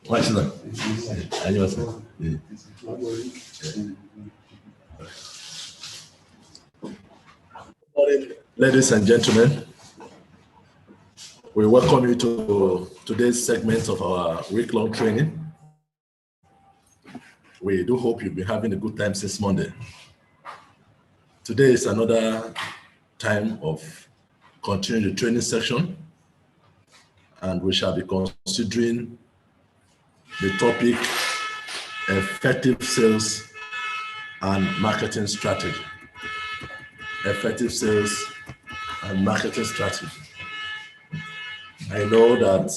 Watch that. Good morning, ladies and gentlemen. We welcome you to today's segment of our week-long training. We do hope you've been having a good time since Monday. Today is another time of continuing the training section, and we shall be considering the topic effective sales and marketing strategy. Effective sales and marketing strategy. I know that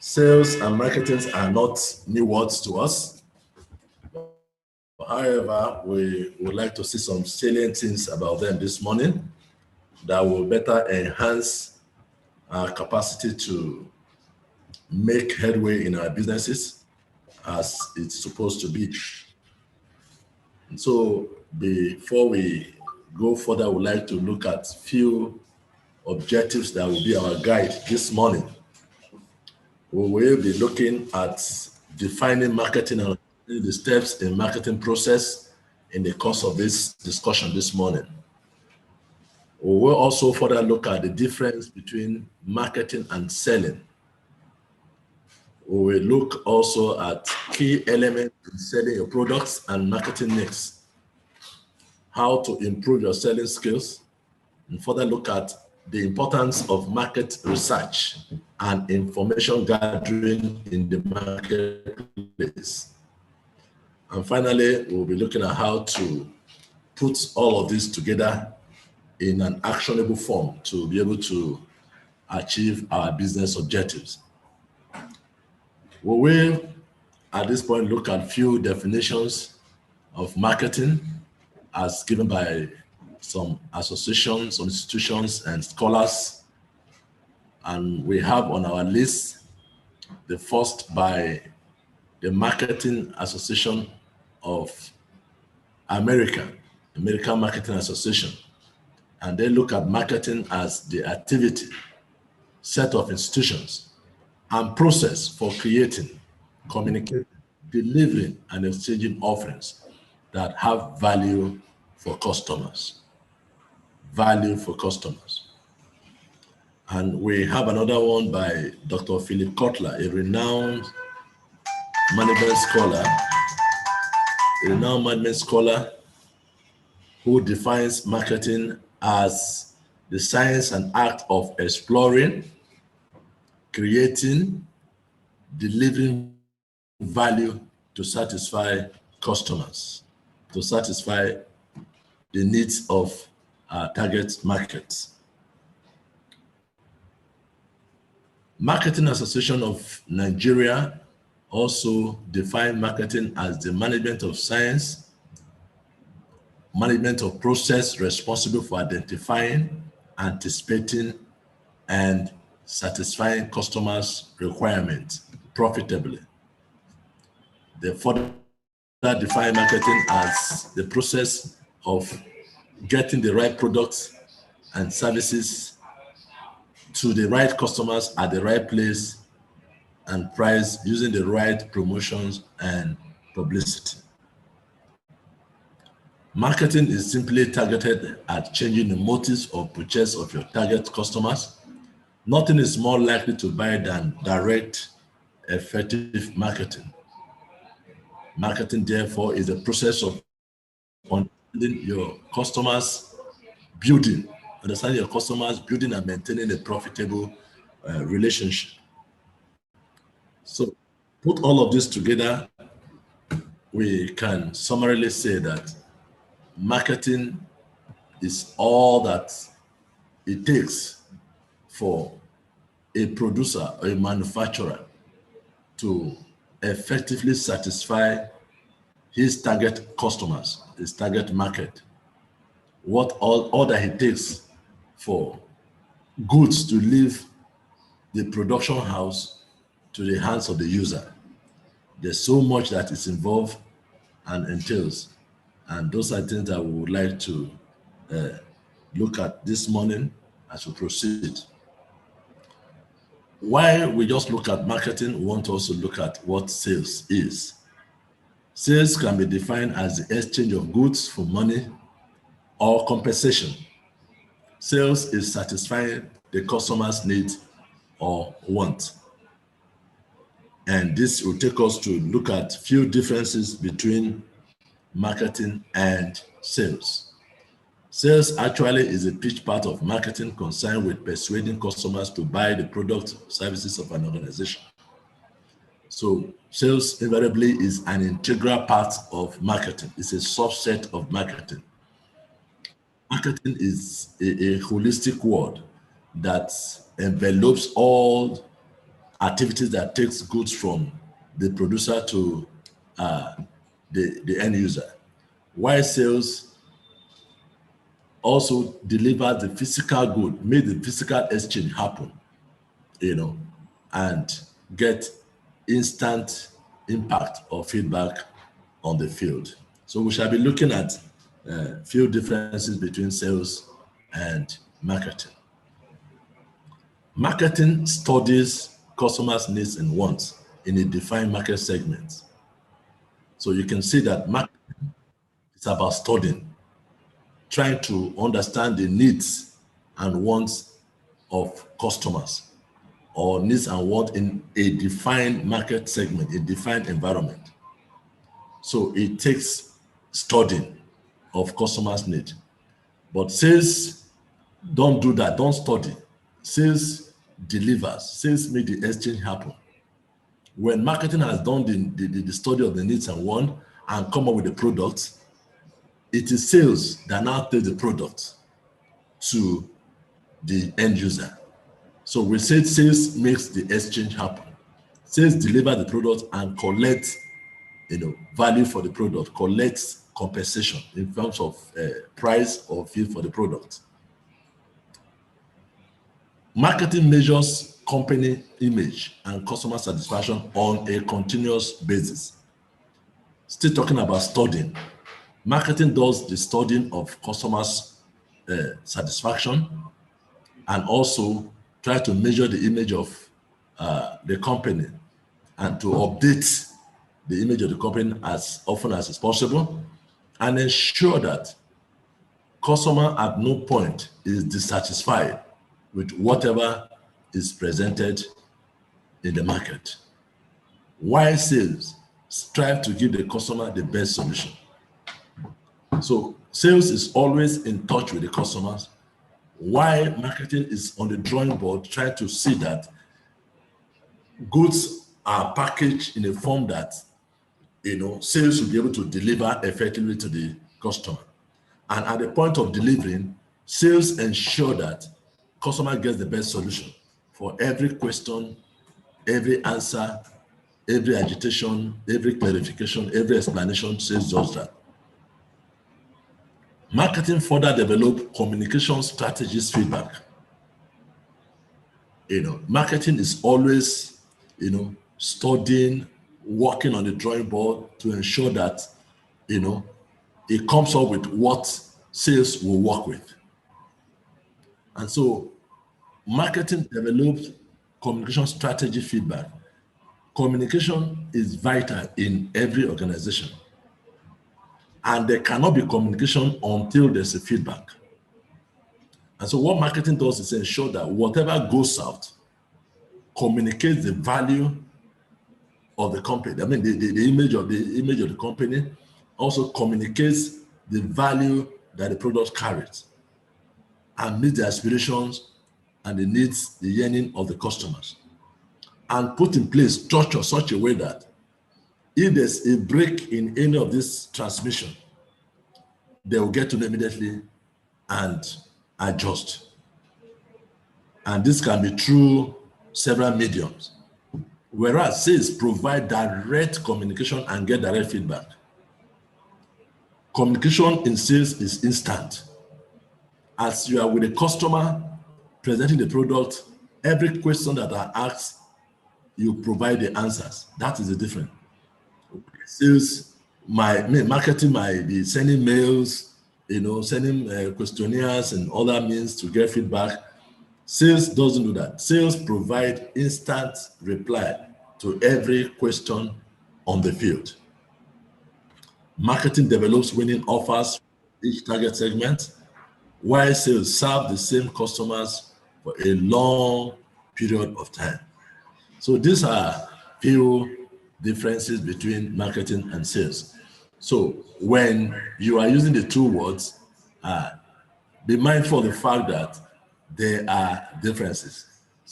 sales and marketing are not new words to us. However, we would like to see some salient things about them this morning that will better enhance our capacity to make headway in our businesses as it's supposed to be. And so before we go further, we'd like to look at few objectives that will be our guide this morning. We will be looking at defining marketing and the steps in marketing process in the course of this discussion this morning. We will also further look at the difference between marketing and selling. We will look also at key elements in selling your products and marketing mix, how to improve your selling skills, and further look at the importance of market research and information gathering in the marketplace. And finally, we'll be looking at how to put all of this together in an actionable form to be able to achieve our business objectives. We will, at this point, look at few definitions of marketing as given by some associations, some institutions, and scholars. And we have on our list the first by the Marketing Association of American Marketing Association. And they look at marketing as the activity, set of institutions, and process for creating, communicating, delivering, and exchanging offerings that have value for customers. Value for customers. And we have another one by Dr. Philip Kotler, a renowned management scholar, who defines marketing as the science and art of exploring, creating, delivering value to satisfy customers, to satisfy the needs of our target markets. Marketing Association of Nigeria also define marketing as the management of science, management of process responsible for identifying, anticipating, and satisfying customers' requirements profitably. They further define marketing as the process of getting the right products and services to the right customers at the right place and price using the right promotions and publicity. Marketing is simply targeted at changing the motives of purchase of your target customers. Nothing is more likely to buy than direct, effective marketing. Marketing, therefore, is a process of understanding your customers, building and maintaining a profitable relationship. So, put all of this together, we can summarily say that marketing is all that it takes for a producer or a manufacturer to effectively satisfy his target customers, his target market. What all that it takes for goods to leave the production house to the hands of the user. There's so much that is involved and entails. And those are things that we would like to look at this morning as we proceed. while we just look at marketing, we want to also look at what sales is. Sales can be defined as the exchange of goods for money or compensation. Sales is satisfying the customer's needs or want. And this will take us to look at few differences between marketing and sales. Sales actually is a pitch part of marketing concerned with persuading customers to buy the products or services of an organization. So sales invariably is an integral part of marketing. It's a subset of marketing. Marketing is a holistic word that envelopes all activities that takes goods from the producer to the end user. While sales also deliver the physical good, make the physical exchange happen, and get instant impact or feedback on the field. So we shall be looking at few differences between sales and marketing. Marketing studies customers' needs and wants in a defined market segment. So you can see that marketing is about studying, trying to understand the needs and wants of customers, or needs and wants in a defined market segment, a defined environment. So it takes studying of customers' need. But sales don't do that, don't study. Sales delivers, sales make the exchange happen. When marketing has done the study of the needs and wants and come up with the product, it is sales that now take the product to the end user. So we said sales makes the exchange happen. Sales deliver the product and collect, value for the product, collects compensation in terms of price or fee for the product. Marketing measures company image and customer satisfaction on a continuous basis. Still talking about studying. Marketing does the studying of customers' satisfaction and also try to measure the image of the company and to update the image of the company as often as is possible and ensure that customer at no point is dissatisfied with whatever is presented in the market. While sales strive to give the customer the best solution. So sales is always in touch with the customers, while marketing is on the drawing board trying to see that goods are packaged in a form that sales will be able to deliver effectively to the customer. And at the point of delivering, sales ensure that customer gets the best solution for every question, every answer, every agitation, every clarification, every explanation. Sales does that. Marketing further develop communication strategies feedback. Marketing is always, studying, working on the drawing board to ensure that, it comes up with what sales will work with. And so marketing develops communication strategy feedback. Communication is vital in every organization. And there cannot be communication until there's a feedback. And so what marketing does is ensure that whatever goes out communicates the value of the company. I mean, the image of the company also communicates the value that the product carries and meets the aspirations and the needs, the yearning of the customers. And put in place structure such a way that if there's a break in any of this transmission, they will get to know immediately and adjust. And this can be through several mediums. Whereas sales provide direct communication and get direct feedback. Communication in sales is instant. As you are with a customer presenting the product, every question that are asked, you provide the answers. That is the difference. Sales, marketing might be sending mails, sending questionnaires and other means to get feedback. Sales doesn't do that. Sales provide instant reply to every question on the field. Marketing develops winning offers for each target segment, while sales serve the same customers for a long period of time. So these are few differences between marketing and sales. So when you are using the two words, be mindful of the fact that there are differences.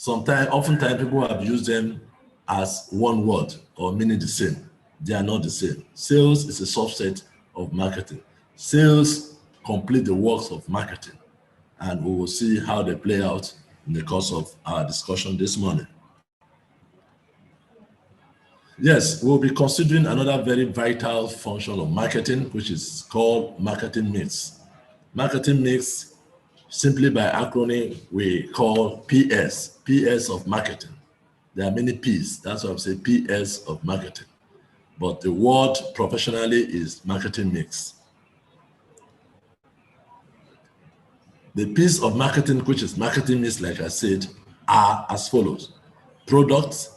Oftentimes people have used them as one word or meaning the same. They are not the same. Sales is a subset of marketing. Sales complete the works of marketing, and we will see how they play out in the course of our discussion this morning. Yes, we'll be considering another very vital function of marketing, which is called marketing mix. Marketing mix, simply by acronym, we call PS, PS of marketing. There are many P's, that's why I say PS of marketing. But the word professionally is marketing mix. The piece of marketing, which is marketing mix, like I said, are as follows: products,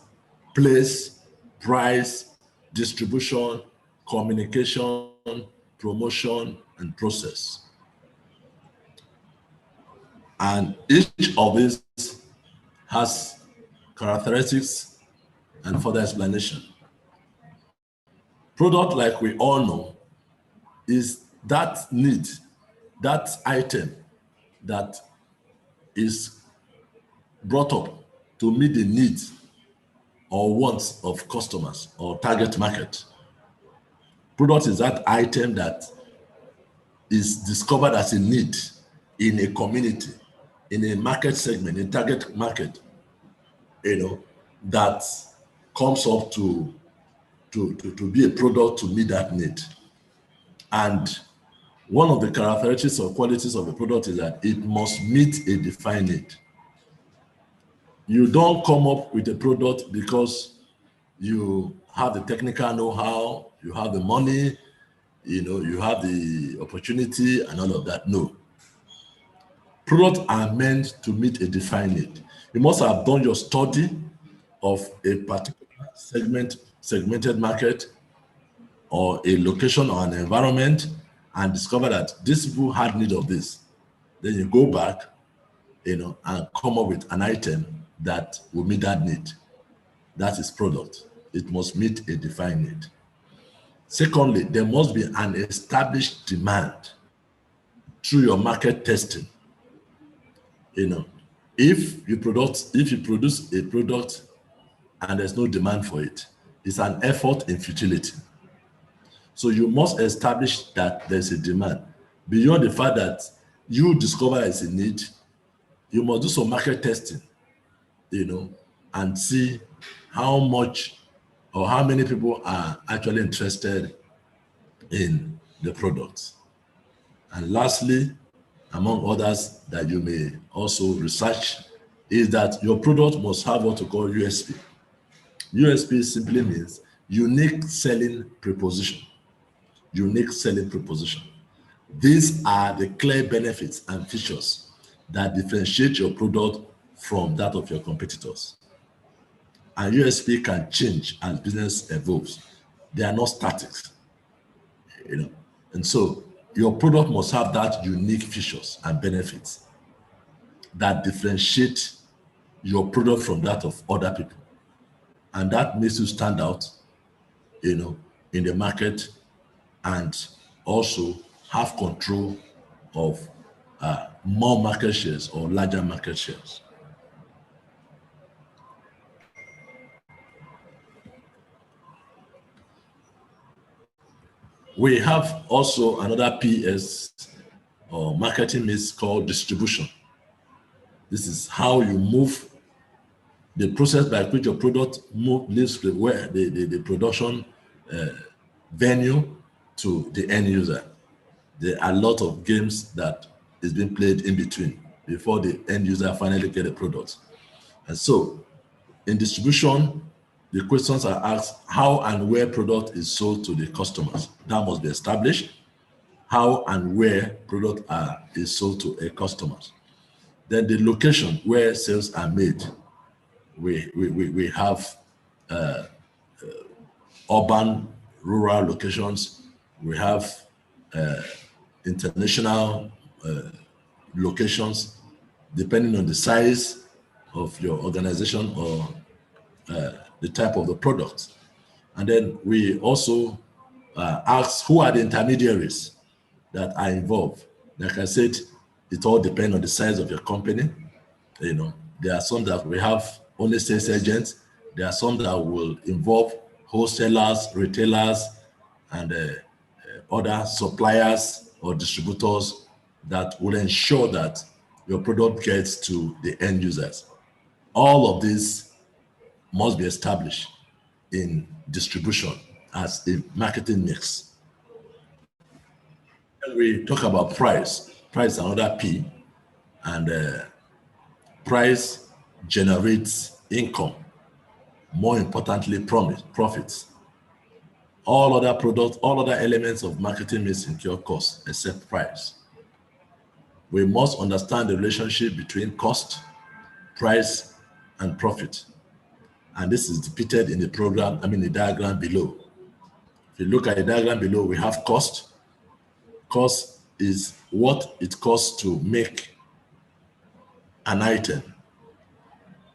place, price, distribution, communication, promotion, and process. And each of these has characteristics and further explanation. Product, like we all know, is that need, that item that is brought up to meet the needs or wants of customers or target market. Product is that item that is discovered as a need in a community, in a market segment, in target market, that comes up to be a product to meet that need. And one of the characteristics or qualities of a product is that it must meet a defined need. You don't come up with a product because you have the technical know-how, you have the money, you have the opportunity and all of that. No. Products are meant to meet a defined need. You must have done your study of a particular segmented market or a location or an environment and discover that these people had need of this. Then you go back, and come up with an item that will meet that need. That is product. It must meet a defined need. Secondly, there must be an established demand through your market testing. If you produce a product and there's no demand for it, it's an effort in futility. So you must establish that there's a demand. Beyond the fact that you discover there's a need, you must do some market testing, and see how much or how many people are actually interested in the product. And lastly, among others that you may also research, is that your product must have what we call USP. USP simply means unique selling proposition. Unique selling proposition. These are the clear benefits and features that differentiate your product from that of your competitors. And USP can change as business evolves. They are not static. And so your product must have that unique features and benefits that differentiate your product from that of other people. And that makes you stand out, in the market, and also have control of more market shares or larger market shares. We have also another PS or marketing mix called distribution. This is how you move the process by which your product leaves the production venue to the end user. There are a lot of games that is being played in between before the end user finally get a product. And so in distribution, the questions are asked: how and where product is sold to the customers. That must be established. How and where product is sold to a customer. Then the location where sales are made. We have urban, rural locations. We have international locations, depending on the size of your organization or the type of the product. And then we also ask who are the intermediaries that are involved. Like I said, it all depends on the size of your company. You know, there are some that we have only sales agents. There are some that will involve wholesalers, retailers, and other suppliers or distributors that will ensure that your product gets to the end users. All of this must be established in distribution as a marketing mix. When we talk about price is another P, and price generates income. More importantly, profits. All other products, all other elements of marketing mix incur costs except price. We must understand the relationship between cost, price, and profit. And this is depicted in the the diagram below. If you look at the diagram below, we have cost. Cost is what it costs to make an item.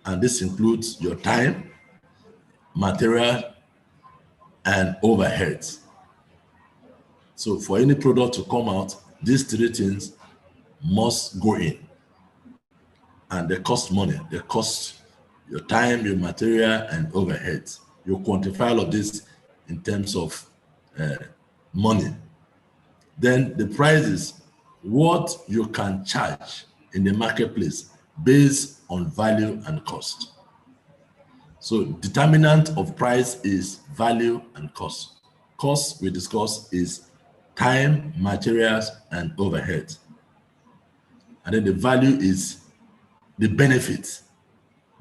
And this includes your time, material, and overheads. So for any product to come out, these three things must go in. And they cost money. They cost your time, your material, and overheads. You quantify all of this in terms of money. Then the price is what you can charge in the marketplace based on value and cost. So determinant of price is value and cost. Cost, we discuss, is time, materials, and overhead. And then the value is the benefits,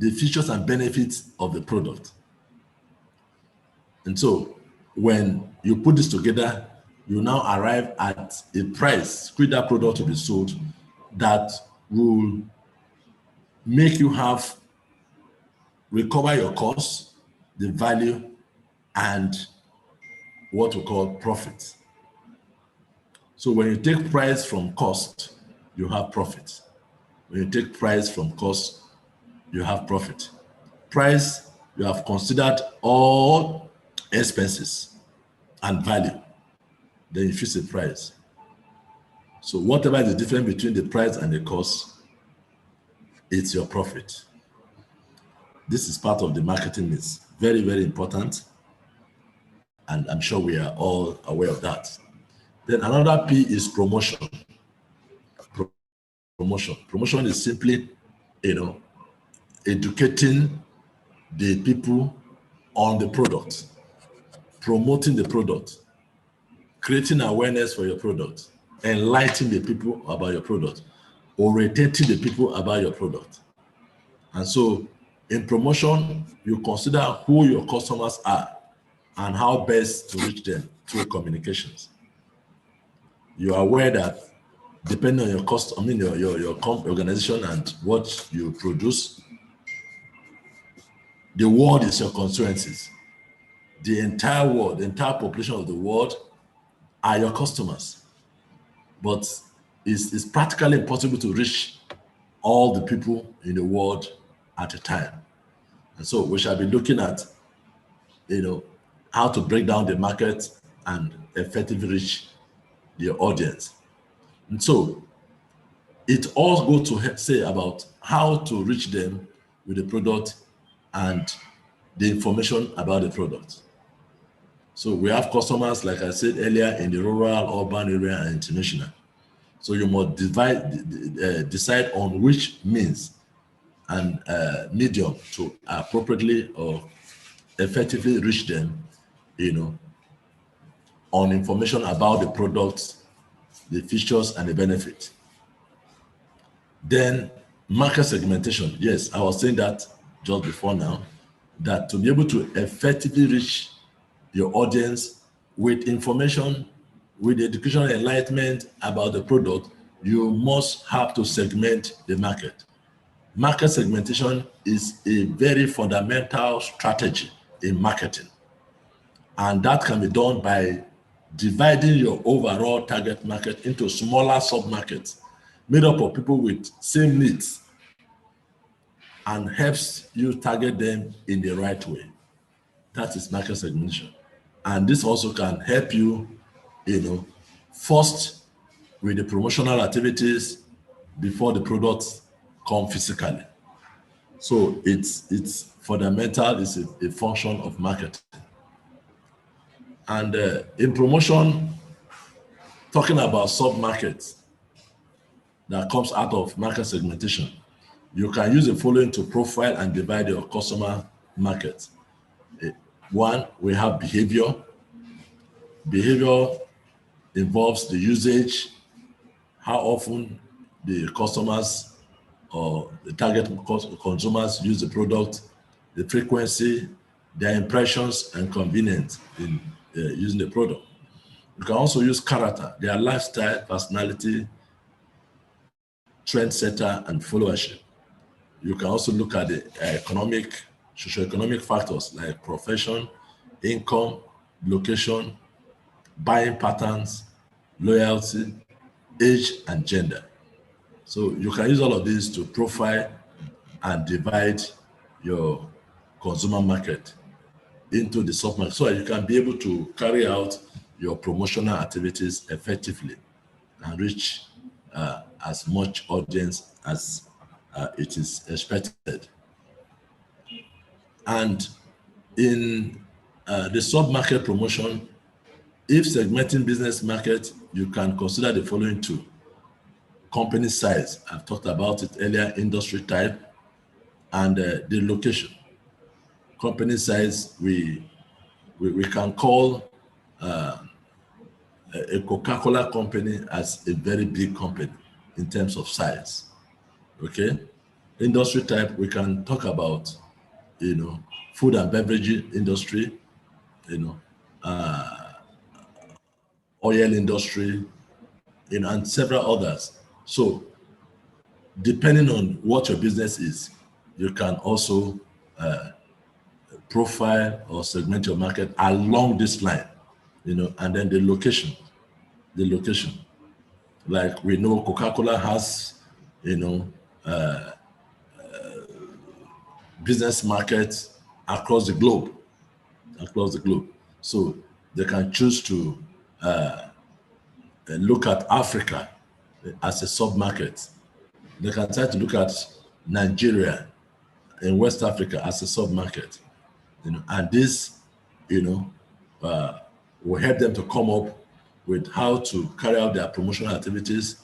the features and benefits of the product. And so when you put this together, you now arrive at a price for that product to be sold that will make you recover your costs, the value, and what we call profit. So when you take price from cost, you have profit. When you take price from cost, you have profit. Price, you have considered all expenses and value. Then you fix the price. So whatever is the difference between the price and the cost, it's your profit. This is part of the marketing mix. Very, very important. And I'm sure we are all aware of that. Then another P is promotion. Promotion is simply, educating the people on the product, promoting the product, creating awareness for your product, enlightening the people about your product, orientating the people about your product. And so in promotion, you consider who your customers are and how best to reach them through communications. You are aware that depending on your your organization and what you produce, the world is your constituencies. The entire world, the entire population of the world are your customers. But it's practically impossible to reach all the people in the world at a time. And so we shall be looking at, how to break down the market and effectively reach the audience. And so it all goes to say about how to reach them with the product and the information about the product. So we have customers, like I said earlier, in the rural, urban area, and international. So you must decide on which means and medium to appropriately or effectively reach them, on information about the products, the features, and the benefit. Then market segmentation. Yes, I was saying that just before now, that to be able to effectively reach your audience with information, with educational enlightenment about the product, you must have to segment the market. Market segmentation is a very fundamental strategy in marketing. And that can be done by dividing your overall target market into smaller sub-markets made up of people with same needs, and helps you target them in the right way. That is market segmentation. And this also can help you, first with the promotional activities before the products come physically. So it's fundamental, it's a function of marketing. And in promotion, talking about sub-markets that comes out of market segmentation, you can use the following to profile and divide your customer market. One, we have behavior. Behavior involves the usage, how often the customers or the target consumers use the product, the frequency, their impressions and convenience in using the product. You can also use character, their lifestyle, personality, trendsetter, and followership. You can also look at the socioeconomic factors like profession, income, location, buying patterns, loyalty, age, and gender. So you can use all of these to profile and divide your consumer market into the sub-market so that you can be able to carry out your promotional activities effectively and reach as much audience as it is expected. And in the sub-market promotion, if segmenting business market, you can consider the following two. Company size, I've talked about it earlier, industry type, and the location. Company size, we can call a Coca-Cola company as a very big company in terms of size, okay? Industry type, we can talk about, food and beverage industry, oil industry, and several others. So depending on what your business is, you can also profile or segment your market along this line, and then the location. Like we know Coca-Cola has, business markets across the globe. So they can choose to look at Africa as a sub-market. They can try to look at Nigeria in West Africa as a sub-market, and this, will help them to come up with how to carry out their promotional activities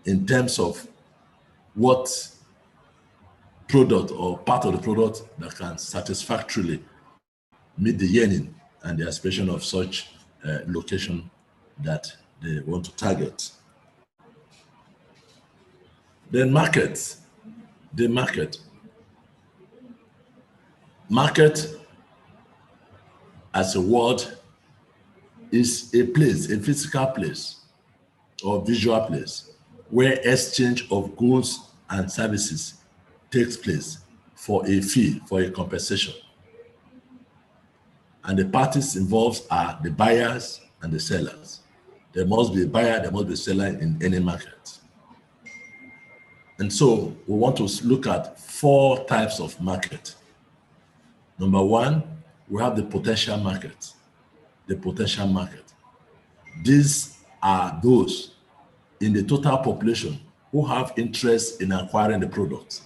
in terms of what product or part of the product that can satisfactorily meet the yearning and the aspiration of such location that they want to target. Then market as a word is a place, a physical place or visual place where exchange of goods and services takes place for a fee, for a compensation. And the parties involved are the buyers and the sellers. There must be a buyer, there must be a seller in any market. And so we want to look at 4 types of market. Number 1, we have the potential market. These are those in the total population who have interest in acquiring the product.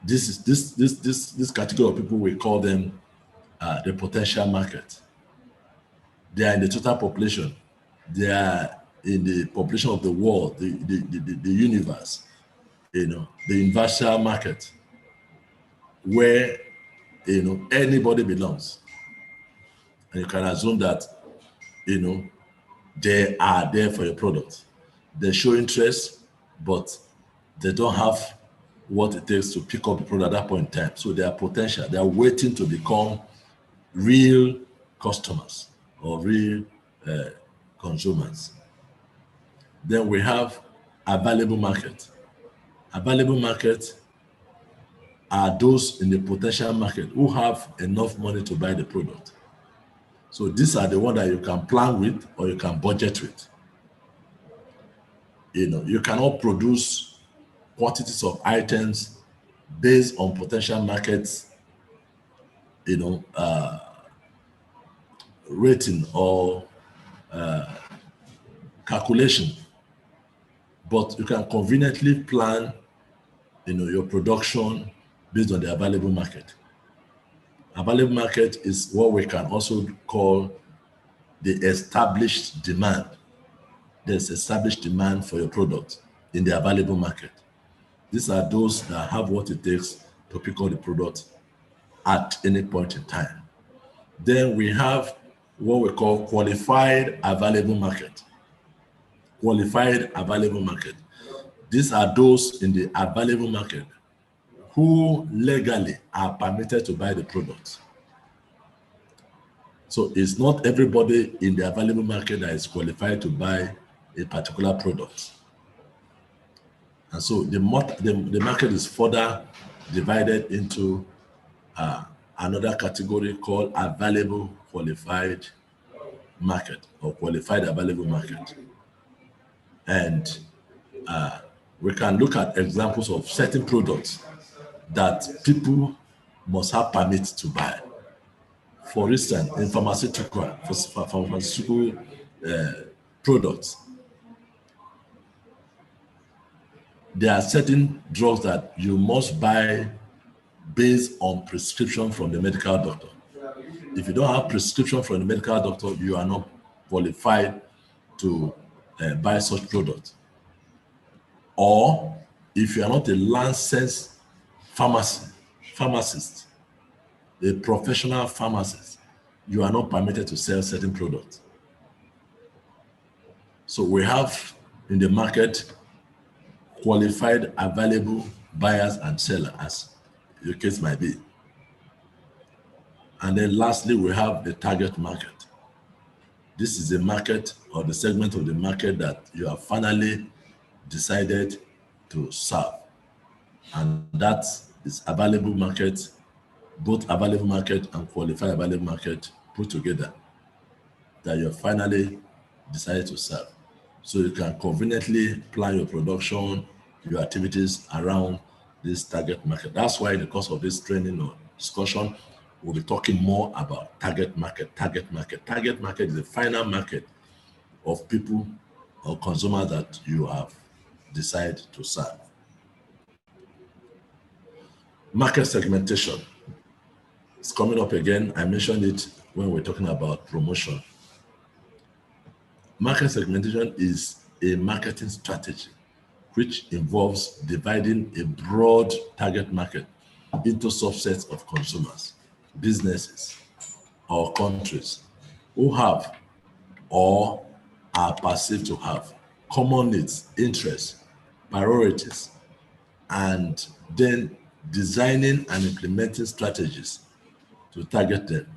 This category of people, we call them the potential market. They are in the total population. They are in the population of the world, the universe, the universal market, where anybody belongs. And you can assume that they are there for your product. They show interest, but they don't have what it takes to pick up the product at that point in time. So they are potential. They are waiting to become real customers or real consumers. Then we have available market. Available market are those in the potential market who have enough money to buy the product. So these are the ones that you can plan with or you can budget with. You cannot produce quantities of items based on potential markets, rating or calculation, but you can conveniently plan, your production based on the available market. Available market is what we can also call the established demand. There's established demand for your product in the available market. These are those that have what it takes to pick up the product at any point in time. Then we have what we call qualified available market. Qualified available market. These are those in the available market who legally are permitted to buy the product. So it's not everybody in the available market that is qualified to buy a particular product. And so the market is further divided into another category called available qualified market or qualified available market. And we can look at examples of certain products that people must have permit to buy. For instance, in pharmaceutical products, there are certain drugs that you must buy based on prescription from the medical doctor. If you don't have prescription from the medical doctor, you are not qualified to buy such products. Or if you are not a licensed pharmacist, a professional pharmacist, you are not permitted to sell certain products. So we have in the market qualified available buyers and sellers, as your case might be. And then lastly, we have the target market. This is the market or the segment of the market that you have finally decided to serve. And that is available market, both available market and qualified available market put together, that you have finally decided to serve. So you can conveniently plan your production, your activities around this target market. That's why in the course of this training or discussion, we'll be talking more about target market. Target market. Target market is the final market of people or consumers that you have decided to serve. Market segmentation. It's coming up again. I mentioned it when we're talking about promotion. Market segmentation is a marketing strategy which involves dividing a broad target market into subsets of consumers, businesses, or countries who have or are perceived to have common needs, interests, priorities, and then designing and implementing strategies to target them.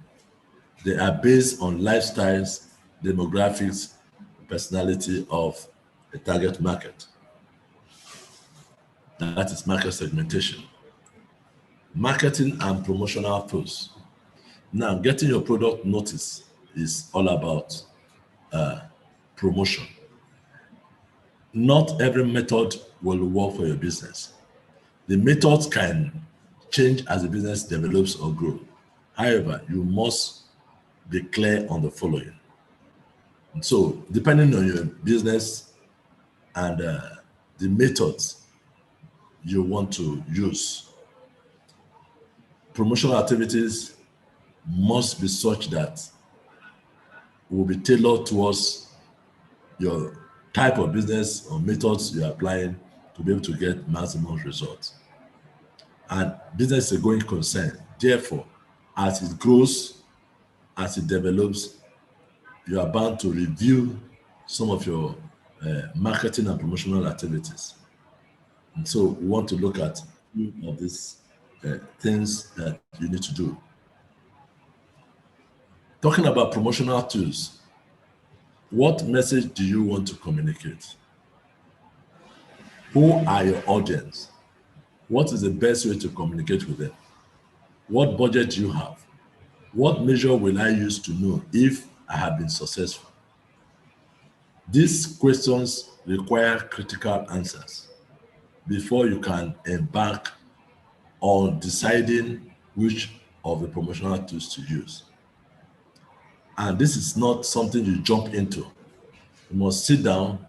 They are based on lifestyles, demographics, personality of a target market. That is market segmentation. Marketing and promotional tools. Now, getting your product noticed is all about promotion. Not every method will work for your business. The methods can change as the business develops or grows. However, you must be clear on the following. So, depending on your business and the methods you want to use, promotional activities must be such that will be tailored towards your type of business or methods you're applying to be able to get maximum results. And business is a going concern. Therefore, as it grows, as it develops, you are bound to review some of your marketing and promotional activities. And so we want to look at some of these things that you need to do. Talking about promotional tools, what message do you want to communicate? Who are your audience? What is the best way to communicate with them? What budget do you have? What measure will I use to know if I have been successful? These questions require critical answers before you can embark on deciding which of the promotional tools to use. And this is not something you jump into. You must sit down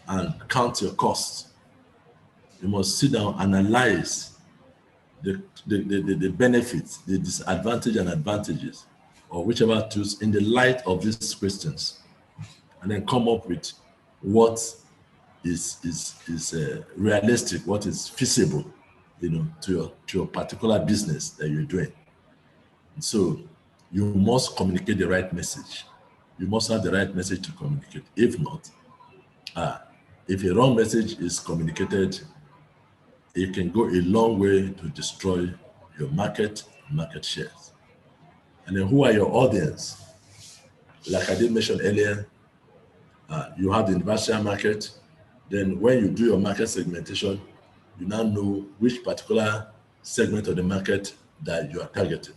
and count your costs. You must sit down, analyze the benefits, the disadvantages and advantages of whichever tools in the light of these questions, and then come up with what is realistic, what is feasible, to your particular business that you're doing. And so you must communicate the right message. You must have the right message to communicate. If not, if a wrong message is communicated, it can go a long way to destroy your market shares. And then who are your audience? Like I did mention earlier, you have the universal market. Then when you do your market segmentation, you now know which particular segment of the market that you are targeting.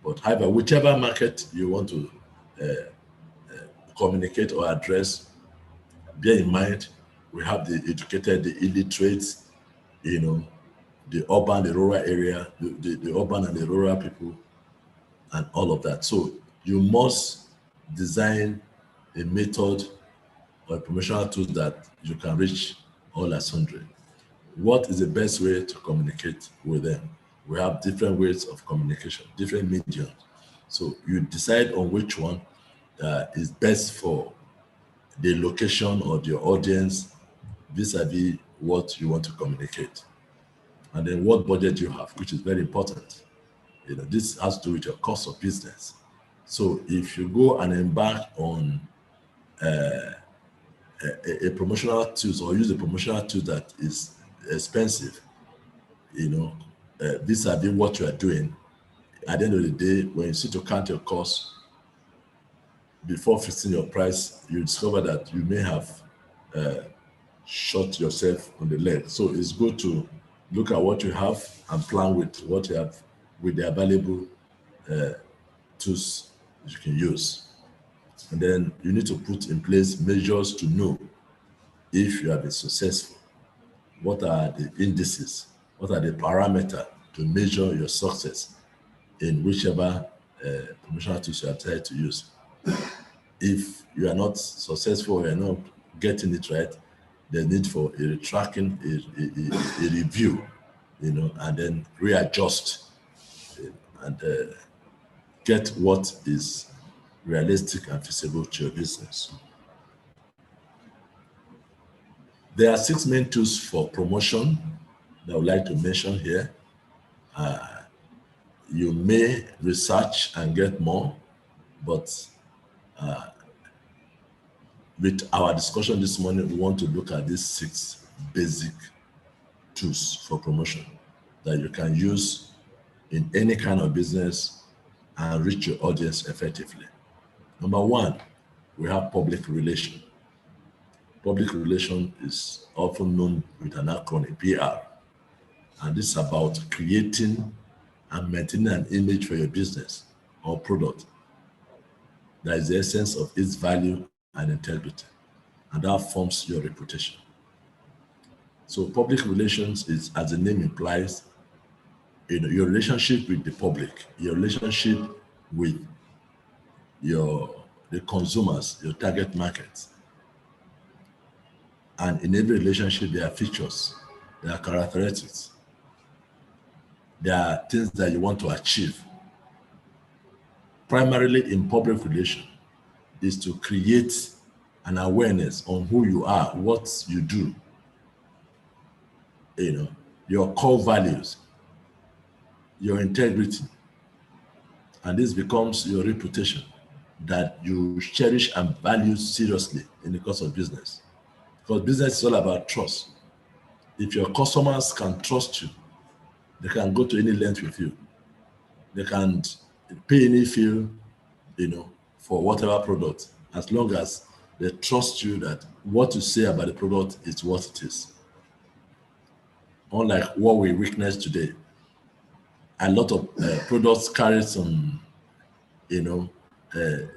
But however, whichever market you want to communicate or address, bear in mind, we have the educated, the illiterate, the urban, the rural area, the urban and the rural people, and all of that. So you must design a method or a promotional tool that you can reach all as 100. What is the best way to communicate with them? We have different ways of communication, different mediums. So you decide on which one is best for the location of your audience vis-a-vis what you want to communicate. And then what budget you have, which is very important. This has to do with your cost of business. So if you go and embark on a promotional tool or use a promotional tool that is expensive, vis-a-vis what you are doing, at the end of the day, when you sit to count your costs, before fixing your price, you discover that you may have shot yourself on the leg. So it's good to look at what you have and plan with what you have with the available tools you can use. And then you need to put in place measures to know if you have been successful. What are the indices? What are the parameters to measure your success in whichever promotional tools you have tried to use? If you are not successful or you're not getting it right, there's need for a tracking, a review, and then readjust and get what is realistic and feasible to your business. There are 6 main tools for promotion that I would like to mention here. You may research and get more, but with our discussion this morning, we want to look at these 6 basic tools for promotion that you can use in any kind of business and reach your audience effectively. Number 1, we have public relation. Public relation is often known with an acronym, PR. And this is about creating and maintaining an image for your business or product that is the essence of its value and integrity. And that forms your reputation. So public relations is, as the name implies, your relationship with the public, your relationship with the consumers, your target market. And in every relationship, there are features, there are characteristics, there are things that you want to achieve. Primarily in public relations is to create an awareness on who you are, what you do, your core values, your integrity. And this becomes your reputation that you cherish and value seriously in the course of business. Because business is all about trust. If your customers can trust you, they can go to any length with you. They can pay any fee, for whatever product, as long as they trust you that what you say about the product is what it is. unlike what we witness today. A lot of products carry some,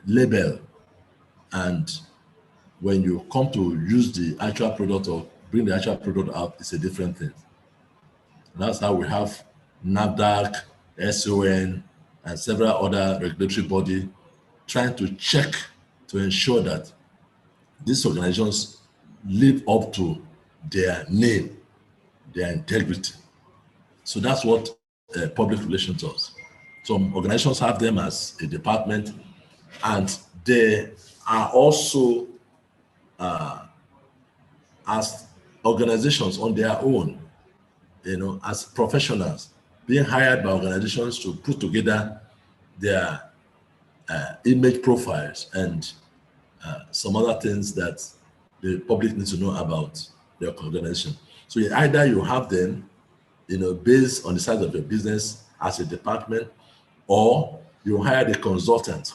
label, and when you come to use the actual product or bring the actual product out, it's a different thing. And that's how we have NAFDAC, SON, and several other regulatory bodies trying to check to ensure that these organizations live up to their name, their integrity. So that's what public relations does. Some organizations have them as a department, and they are also as organizations on their own, as professionals being hired by organizations to put together their image profiles and some other things that the public needs to know about their organization. So either you have them, based on the size of your business as a department, or you hire the consultant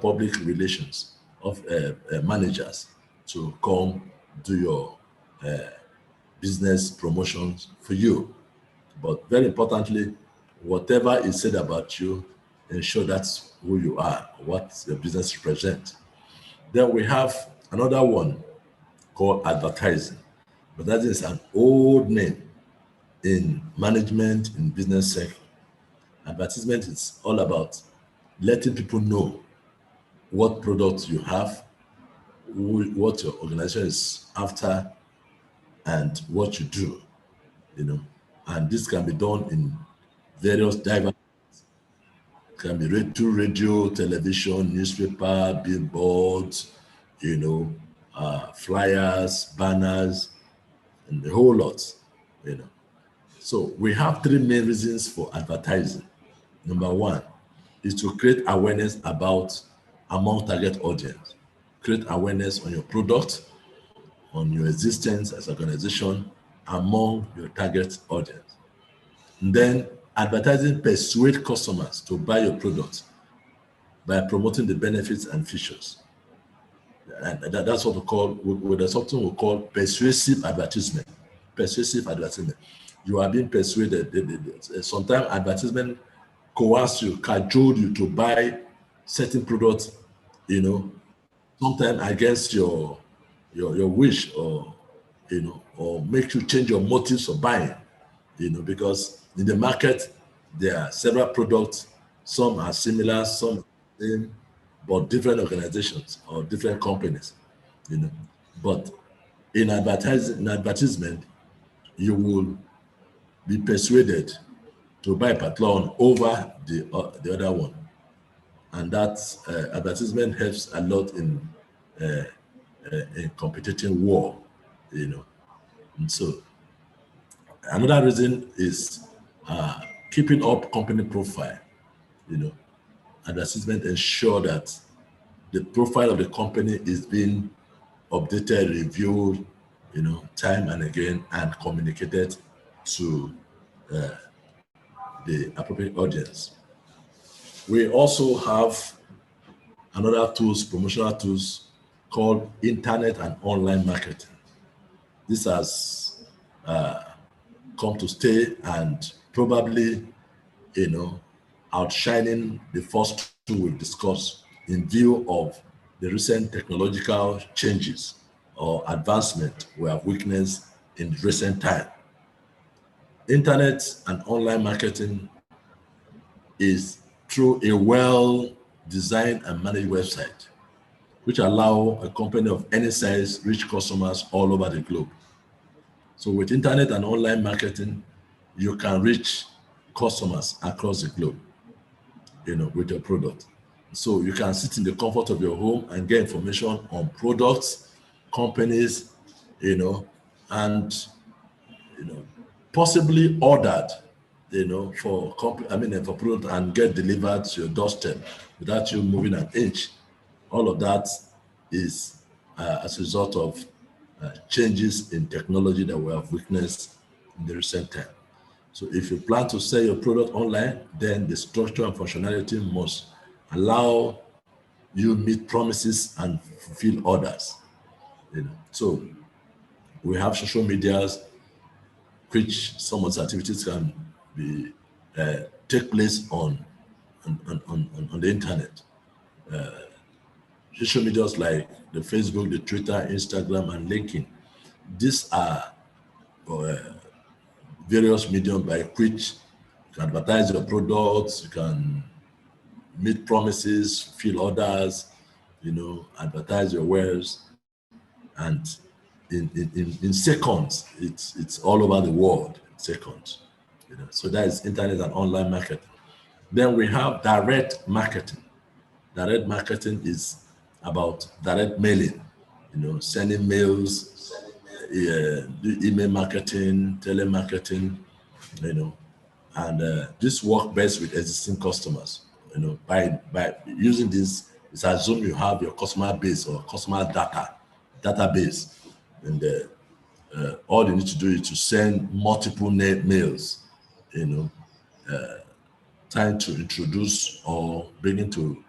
public relations of managers to come do your business promotions for you. But very importantly, whatever is said about you, ensure that's who you are, what your business represents. Then we have another one called advertising. Advertising is an old name in management, in business sector. Advertisement is all about letting people know what products you have, what your organization is after, and what you do, And this can be done in various diverse, can be through radio, television, newspaper, billboards, flyers, banners, and a whole lot, So we have three main reasons for advertising. Number one is to create awareness among target audience. Create awareness on your product, on your existence as an organization among your target audience. And then advertising persuade customers to buy your product by promoting the benefits and features. And that's what we call, there's something we call persuasive advertisement. Persuasive advertisement. You are being persuaded. Sometimes advertisement coerce you, cajole you to buy certain products, sometimes against your wish, or or make you change your motives for buying, because in the market there are several products, some are similar, some are the same, but different organizations or different companies, But in advertisement, you will be persuaded to buy Pathlon over the other one, and that advertisement helps a lot in competitive war, And so another reason is keeping up company profile. Advertisement ensure that the profile of the company is being updated, reviewed, time and again, and communicated to the appropriate audience. We also have another tools, promotional tools, called internet and online marketing. This has come to stay and probably, outshining the first two we've discussed in view of the recent technological changes or advancement we have witnessed in recent time. Internet and online marketing is through a well-designed and managed website, which allow a company of any size reach customers all over the globe. So with internet and online marketing, you can reach customers across the globe, with your product. So you can sit in the comfort of your home and get information on products, companies, and possibly ordered, for product and get delivered to your doorstep without you moving an inch. All of that is as a result of changes in technology that we have witnessed in the recent time. So if you plan to sell your product online, then the structure and functionality must allow you meet promises and fulfill orders. So we have social medias, which some of the activities can be take place on the internet. Social medias like the Facebook, the Twitter, Instagram, and LinkedIn. These are various mediums by which you can advertise your products, you can meet promises, fulfill orders, advertise your wares, and in seconds, it's all over the world in seconds. So that is internet and online marketing. Then we have direct marketing. Direct marketing is about direct mailing, sending mails, email marketing, telemarketing, and this work best with existing customers. By using this, it's assume you have your customer base or customer database, and all you need to do is to send multiple mails, trying to introduce or bring into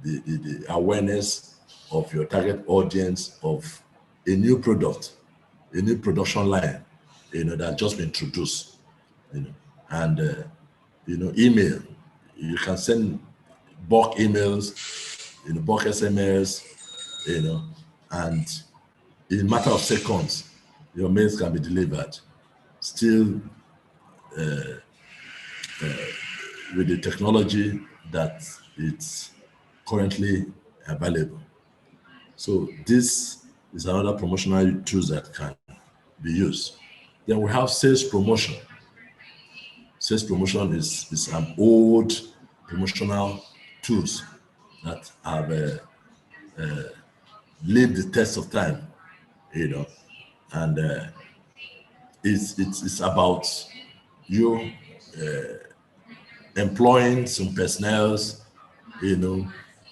the awareness of your target audience of a new product, a new production line, that just been introduced, and email. You can send bulk emails, bulk SMS, and in a matter of seconds, your mails can be delivered. Still, with the technology that it's currently available. So this is another promotional tools that can be used. Then we have sales promotion. Sales promotion is an old promotional tools that have lived the test of time, and it's about you employing some personnel,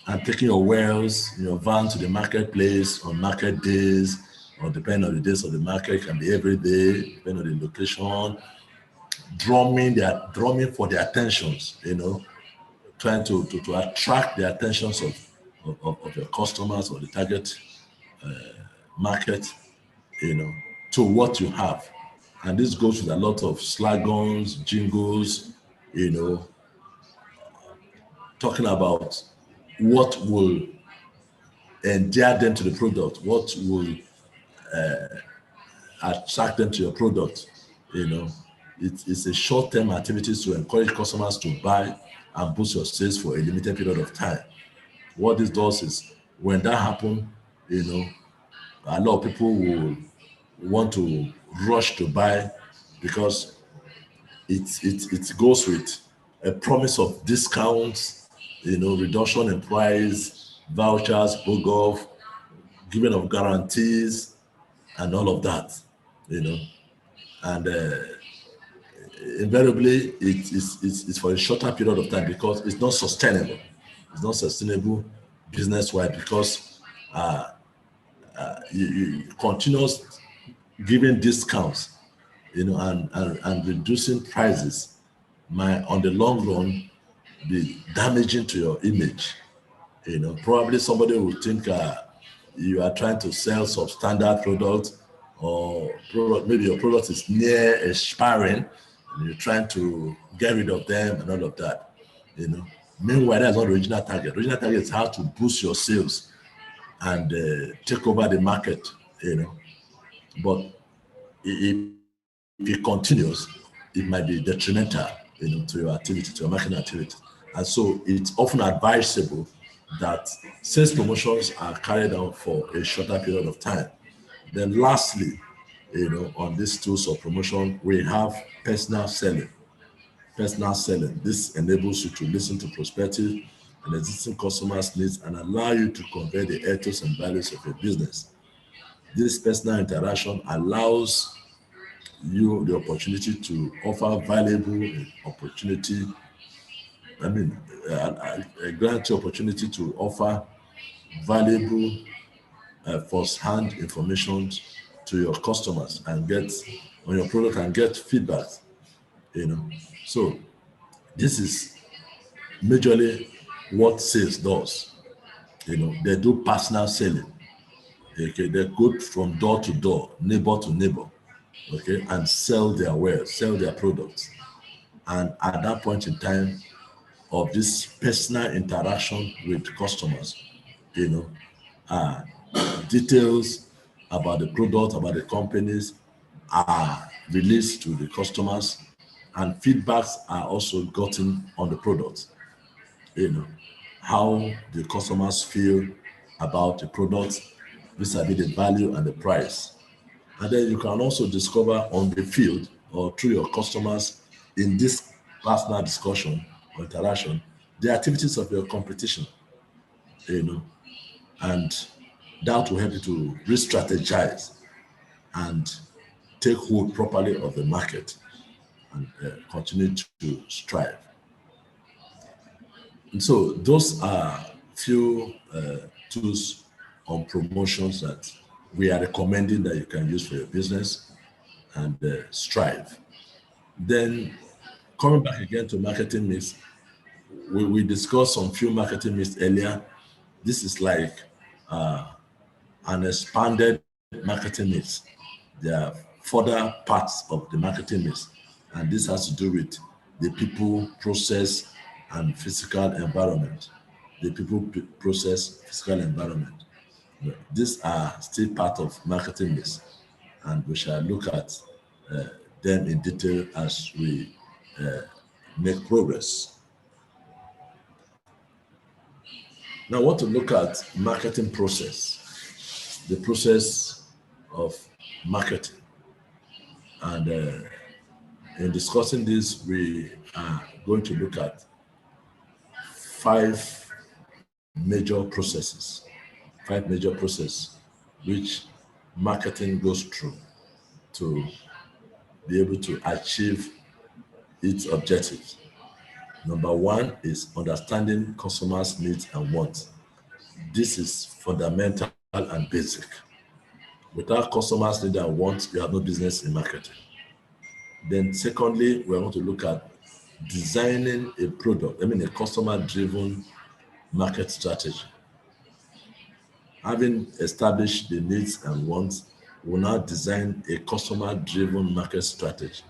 and taking your wares, your van to the marketplace on market days, or depending on the days of the market, it can be every day, depending on the location, drumming for their attentions, trying to attract the attentions of your customers or the target market, to what you have. And this goes with a lot of slogans, jingles, talking about what will endear them to the product, what will attract them to your product. It's a short-term activities to encourage customers to buy and boost your sales for a limited period of time. What this does is, when that happens, a lot of people will want to rush to buy, because it goes with a promise of discounts, reduction in price, vouchers, BOGOF, giving of guarantees, and all of that, and invariably it's for a shorter period of time, because it's not sustainable. It's not sustainable business-wide, because you continuous giving discounts, and reducing prices might, on the long run, be damaging to your image. Probably somebody will think you are trying to sell substandard product, or maybe your product is near expiring, and you're trying to get rid of them and all of that. Meanwhile, that's not the original target. The original target is how to boost your sales and take over the market. But if it continues, it might be detrimental, to your activity, to your marketing activity. And so it's often advisable that sales promotions are carried out for a shorter period of time. Then lastly, on these tools of promotion, we have personal selling. Personal selling. This enables you to listen to prospective and existing customers' needs and allow you to convey the ethos and values of your business. This personal interaction allows you the opportunity to offer valuable opportunity. Grant you opportunity to offer valuable first-hand information to your customers and get on your product and get feedback. So this is majorly what sales does. They do personal selling. Okay, they go from door to door, neighbor to neighbor, okay, and sell their wares, sell their products. And at that point in time of this personal interaction with customers, you know, details about the product, about the companies are released to the customers, and feedbacks are also gotten on the product. You know, how the customers feel about the product vis-a-vis the value and the price. And then you can also discover on the field or through your customers in this personal discussion or interaction, the activities of your competition, you know, and that will help you to re-strategize and take hold properly of the market and continue to strive. And so those are few tools on promotions that we are recommending that you can use for your business and strive. Then coming back again to marketing mix, we discussed some few marketing mix earlier. This is like an expanded marketing mix. There are further parts of the marketing mix, and this has to do with the people, process, and physical environment. The people, process, physical environment. These are still part of marketing mix, and we shall look at them in detail as we make progress. Now, I want to look at marketing process, the process of marketing. And in discussing this, we are going to look at 5 major processes, 5 major processes which marketing goes through to be able to achieve its objectives. Number 1 is understanding customers' needs and wants. This is fundamental and basic. Without customers' needs and wants, you have no business in marketing. Then secondly, we want to look at designing a product, a customer-driven market strategy. Having established the needs and wants, we'll now design a customer-driven market strategy,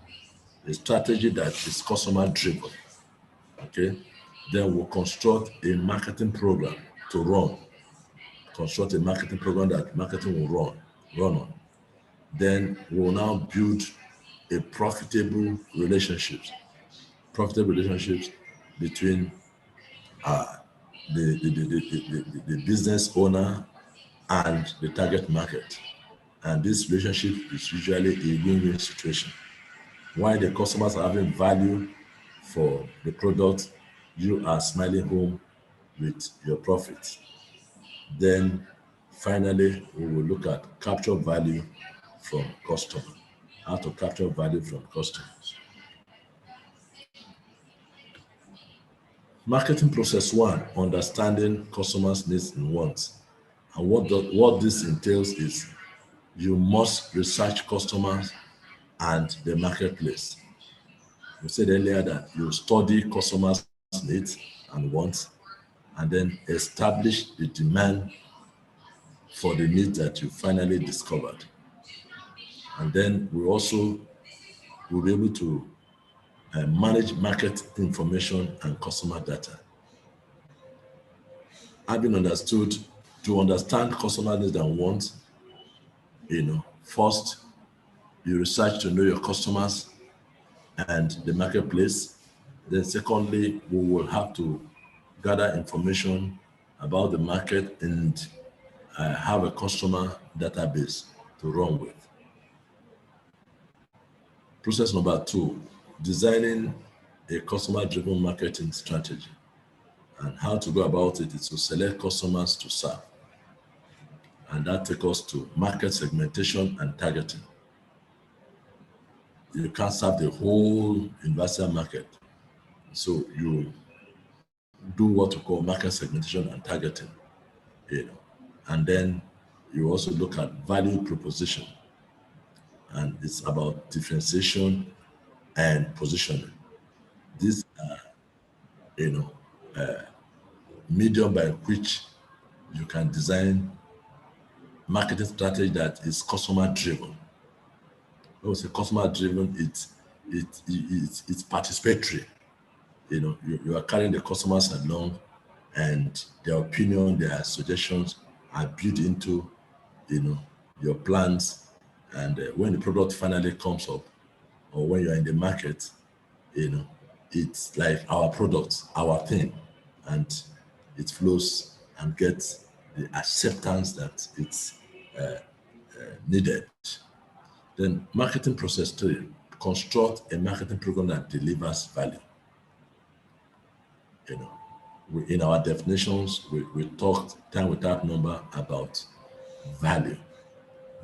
a strategy that is customer-driven. Okay, then we'll construct a marketing program to run. Construct a marketing program that marketing will run on. Then we'll now build a profitable relationships between the business owner and the target market. And this relationship is usually a win-win situation. While the customers are having value for the product, you are smiling home with your profits. Then finally, we will look at capture value from customers. How to capture value from customers. Marketing process 1, understanding customers' needs and wants. And what this entails is you must research customers and the marketplace. We said earlier that you study customers' needs and wants, and then establish the demand for the needs that you finally discovered. And then we also will be able to manage market information and customer data. Having understood, to understand customer needs and wants, first you research to know your customers and the marketplace. Then secondly, we will have to gather information about the market and have a customer database to run with. Process number 2, designing a customer-driven marketing strategy. And how to go about it is to select customers to serve. And that takes us to market segmentation and targeting. You can't serve the whole universal market. So you do what we call market segmentation and targeting. And then you also look at value proposition. And it's about differentiation and positioning. These are, medium by which you can design marketing strategy that is customer driven. when we say customer driven, it's participatory. You know, you are carrying the customers along, and their opinion, their suggestions are built into, you know, your plans. And when the product finally comes up, or when you're in the market, you know, it's like our product, our thing, and it flows and gets the acceptance that it's needed. Then marketing process 3, construct a marketing program that delivers value. You know, in our definitions, we talked time without number about value.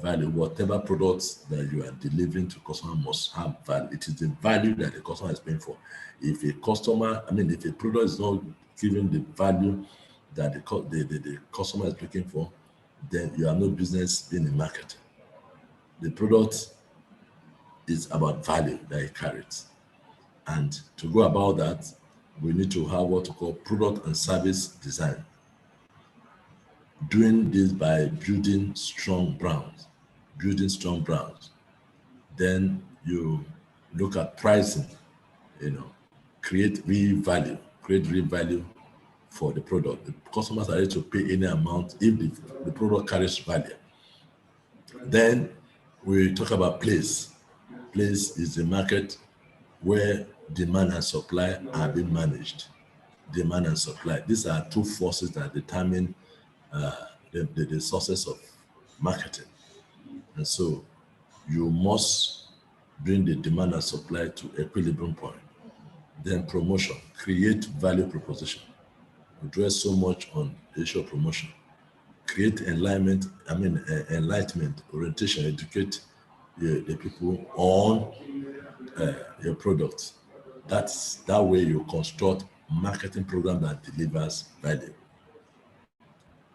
Value, whatever products that you are delivering to customer must have value. It is the value that the customer is paying for. If a customer, if a product is not giving the value that the customer is looking for, then you have no business in the market. The product is about value that it carries. And to go about that, we need to have what we call product and service design. Doing this by building strong brands. Then you look at pricing, you know, create real value for the product. The customers are ready to pay any amount if the product carries value. Then we talk about place. Place is the market where demand and supply are being managed. Demand and supply. These are two forces that determine the sources of marketing. And so you must bring the demand and supply to equilibrium point. Then promotion, create value proposition. We dwell so much on the issue of promotion. Create enlightenment, orientation, educate the people on your product. That way you construct marketing program that delivers value.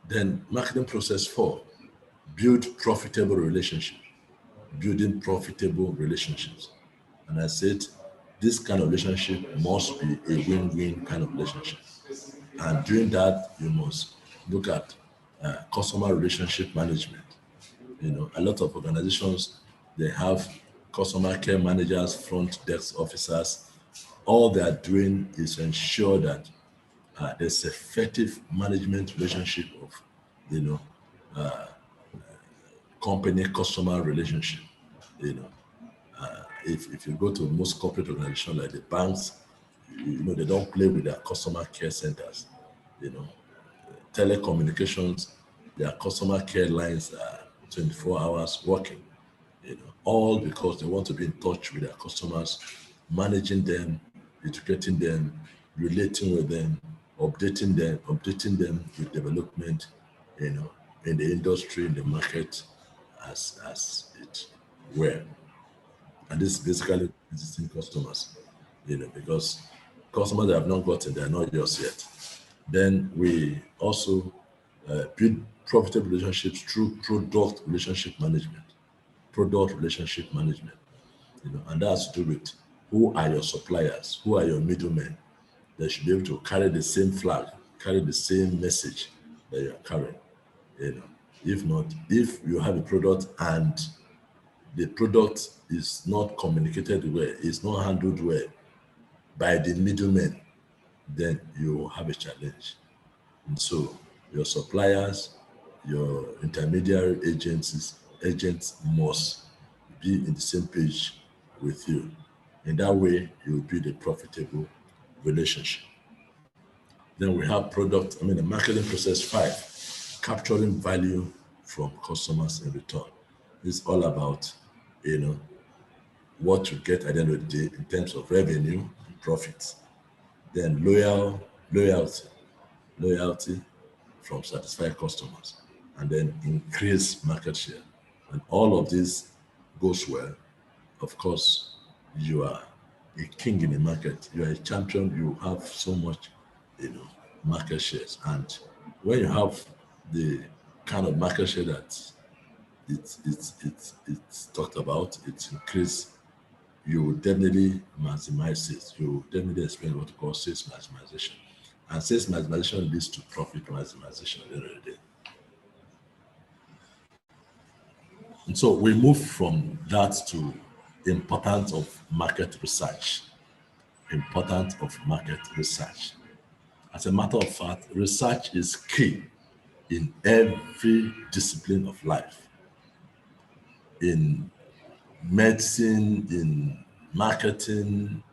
Then marketing process 4, build profitable relationships. Building profitable relationships. And I said, this kind of relationship must be a win-win kind of relationship. And doing that, you must look at customer relationship management. You know, a lot of organizations, they have customer care managers, front desk officers. All they are doing is ensure that there's effective management relationship of, you know, company customer relationship. You know, if you go to most corporate organizations like the banks, you know, they don't play with their customer care centers. You know, telecommunications, their customer care lines are 24 hours working. You know, all because they want to be in touch with their customers, managing them, educating them, relating with them, updating them with development, you know, in the industry, in the market, as it were. And this is basically existing customers, you know, because customers that have not gotten, they are not yours yet. Then we also build profitable relationships through product relationship management. You know, and that's to do with who are your suppliers, who are your middlemen. They should be able to carry the same flag, carry the same message that you're carrying. You know, if not, if you have a product and the product is not communicated well, is not handled well by the middlemen, then you have a challenge. And so your suppliers, your intermediary agents must be in the same page with you. In that way, you will build a profitable relationship. Then we have the marketing process 5, capturing value from customers in return. It's all about, you know, what you get at the end of the day in terms of revenue and profits. Then loyalty from satisfied customers, and then increase market share. And all of this goes well. Of course, you are a king in the market. You are a champion. You have so much, you know, market shares. And when you have the kind of market share that it's talked about, it's increased, you will definitely maximize it. You will definitely experience what we call sales maximization. And sales maximization leads to profit maximization at the end of the day. And so we move from that to importance of market research. Importance of market research. As a matter of fact, research is key in every discipline of life. In medicine, in marketing,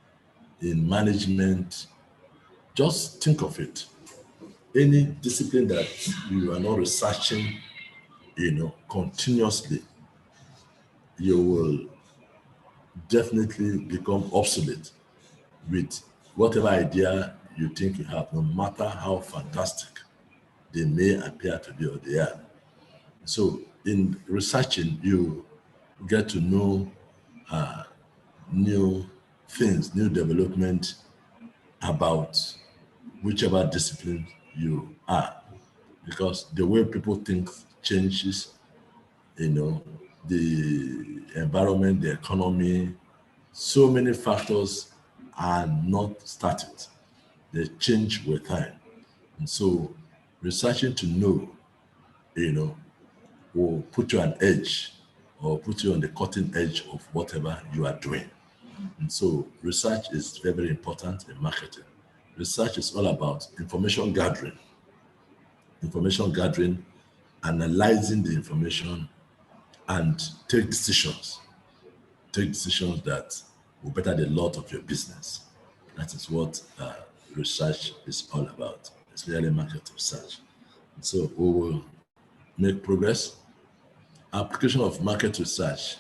in management. Just think of it. Any discipline that you are not researching, continuously, you will definitely become obsolete with whatever idea you think you have, no matter how fantastic they may appear to be or they are. So in researching, you get to know new things, new development about whichever discipline you are, because the way people think changes, the environment, the economy, so many factors are not static. They change with time. And so researching to know, will put you on edge or put you on the cutting edge of whatever you are doing. And so research is very, very important in marketing. Research is all about information gathering, analyzing the information, and take decisions that will better the lot of your business. That is what research is all about, especially market research. So we will make progress. Application of market research,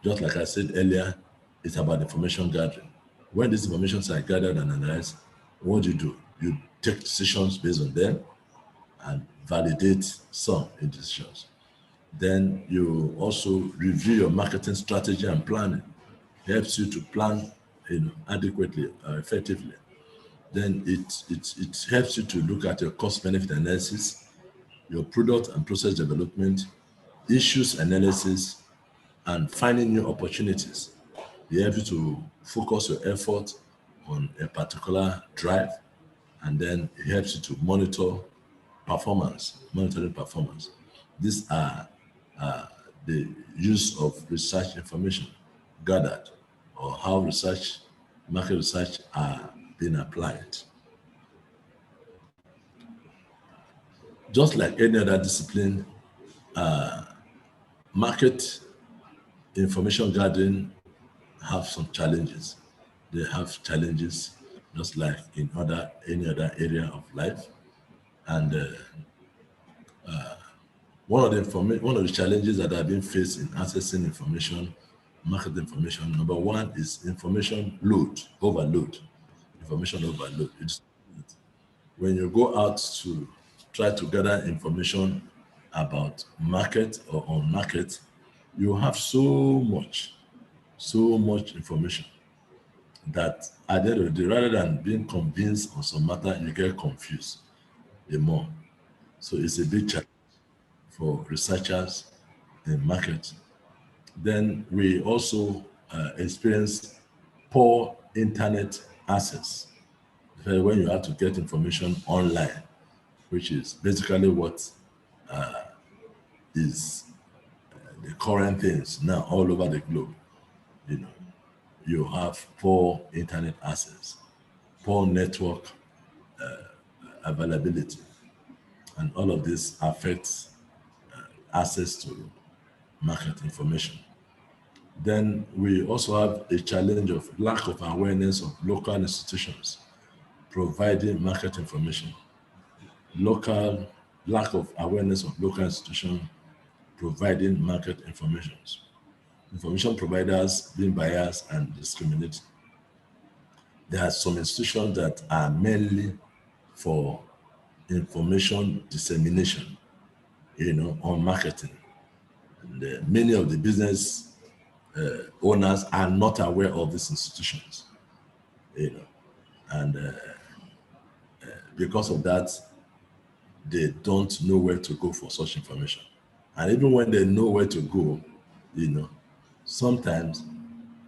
just like I said earlier, is about information gathering. When these informations are gathered and analyzed, what do? You take decisions based on them and validate some in decisions. Then you also review your marketing strategy and planning. It helps you to plan adequately, effectively. Then it helps you to look at your cost-benefit analysis, your product and process development, issues analysis, and finding new opportunities. It helps you to focus your effort on a particular drive, and then it helps you to monitoring performance. These are the use of research information gathered, or how market research are being applied. Just like any other discipline, market information gathering have some challenges. They have challenges just like in any other area of life. And one of the challenges that have been faced in accessing market information, number one is information overload. Information overload. When you go out to try to gather information about market or on market, you have so much information that at the end of the day, rather than being convinced on some matter, you get confused the more. So it's a big challenge for researchers in market. Then we also experience poor internet access. When you have to get information online, which is basically what is the current things now all over the globe. You have poor internet access, poor network availability, and all of this affects access to market information. Then we also have a challenge of lack of awareness of local institutions providing market information. Lack of awareness of local institutions providing market information. Information providers being biased and discriminating. There are some institutions that are mainly for information dissemination, on marketing. And many of the business owners are not aware of these institutions, and because of that, they don't know where to go for such information. And even when they know where to go, sometimes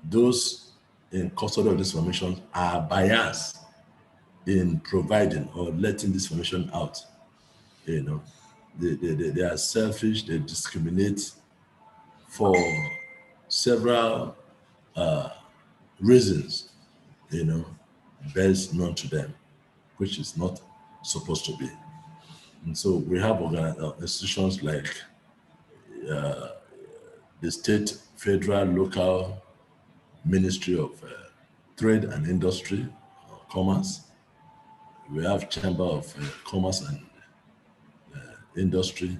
those in custody of this information are biased in providing or letting this information out. They are selfish, they discriminate for several reasons, best known to them, which is not supposed to be. And so we have institutions like the state, federal, local Ministry of Trade and Industry, Commerce. We have Chamber of Commerce and Industry.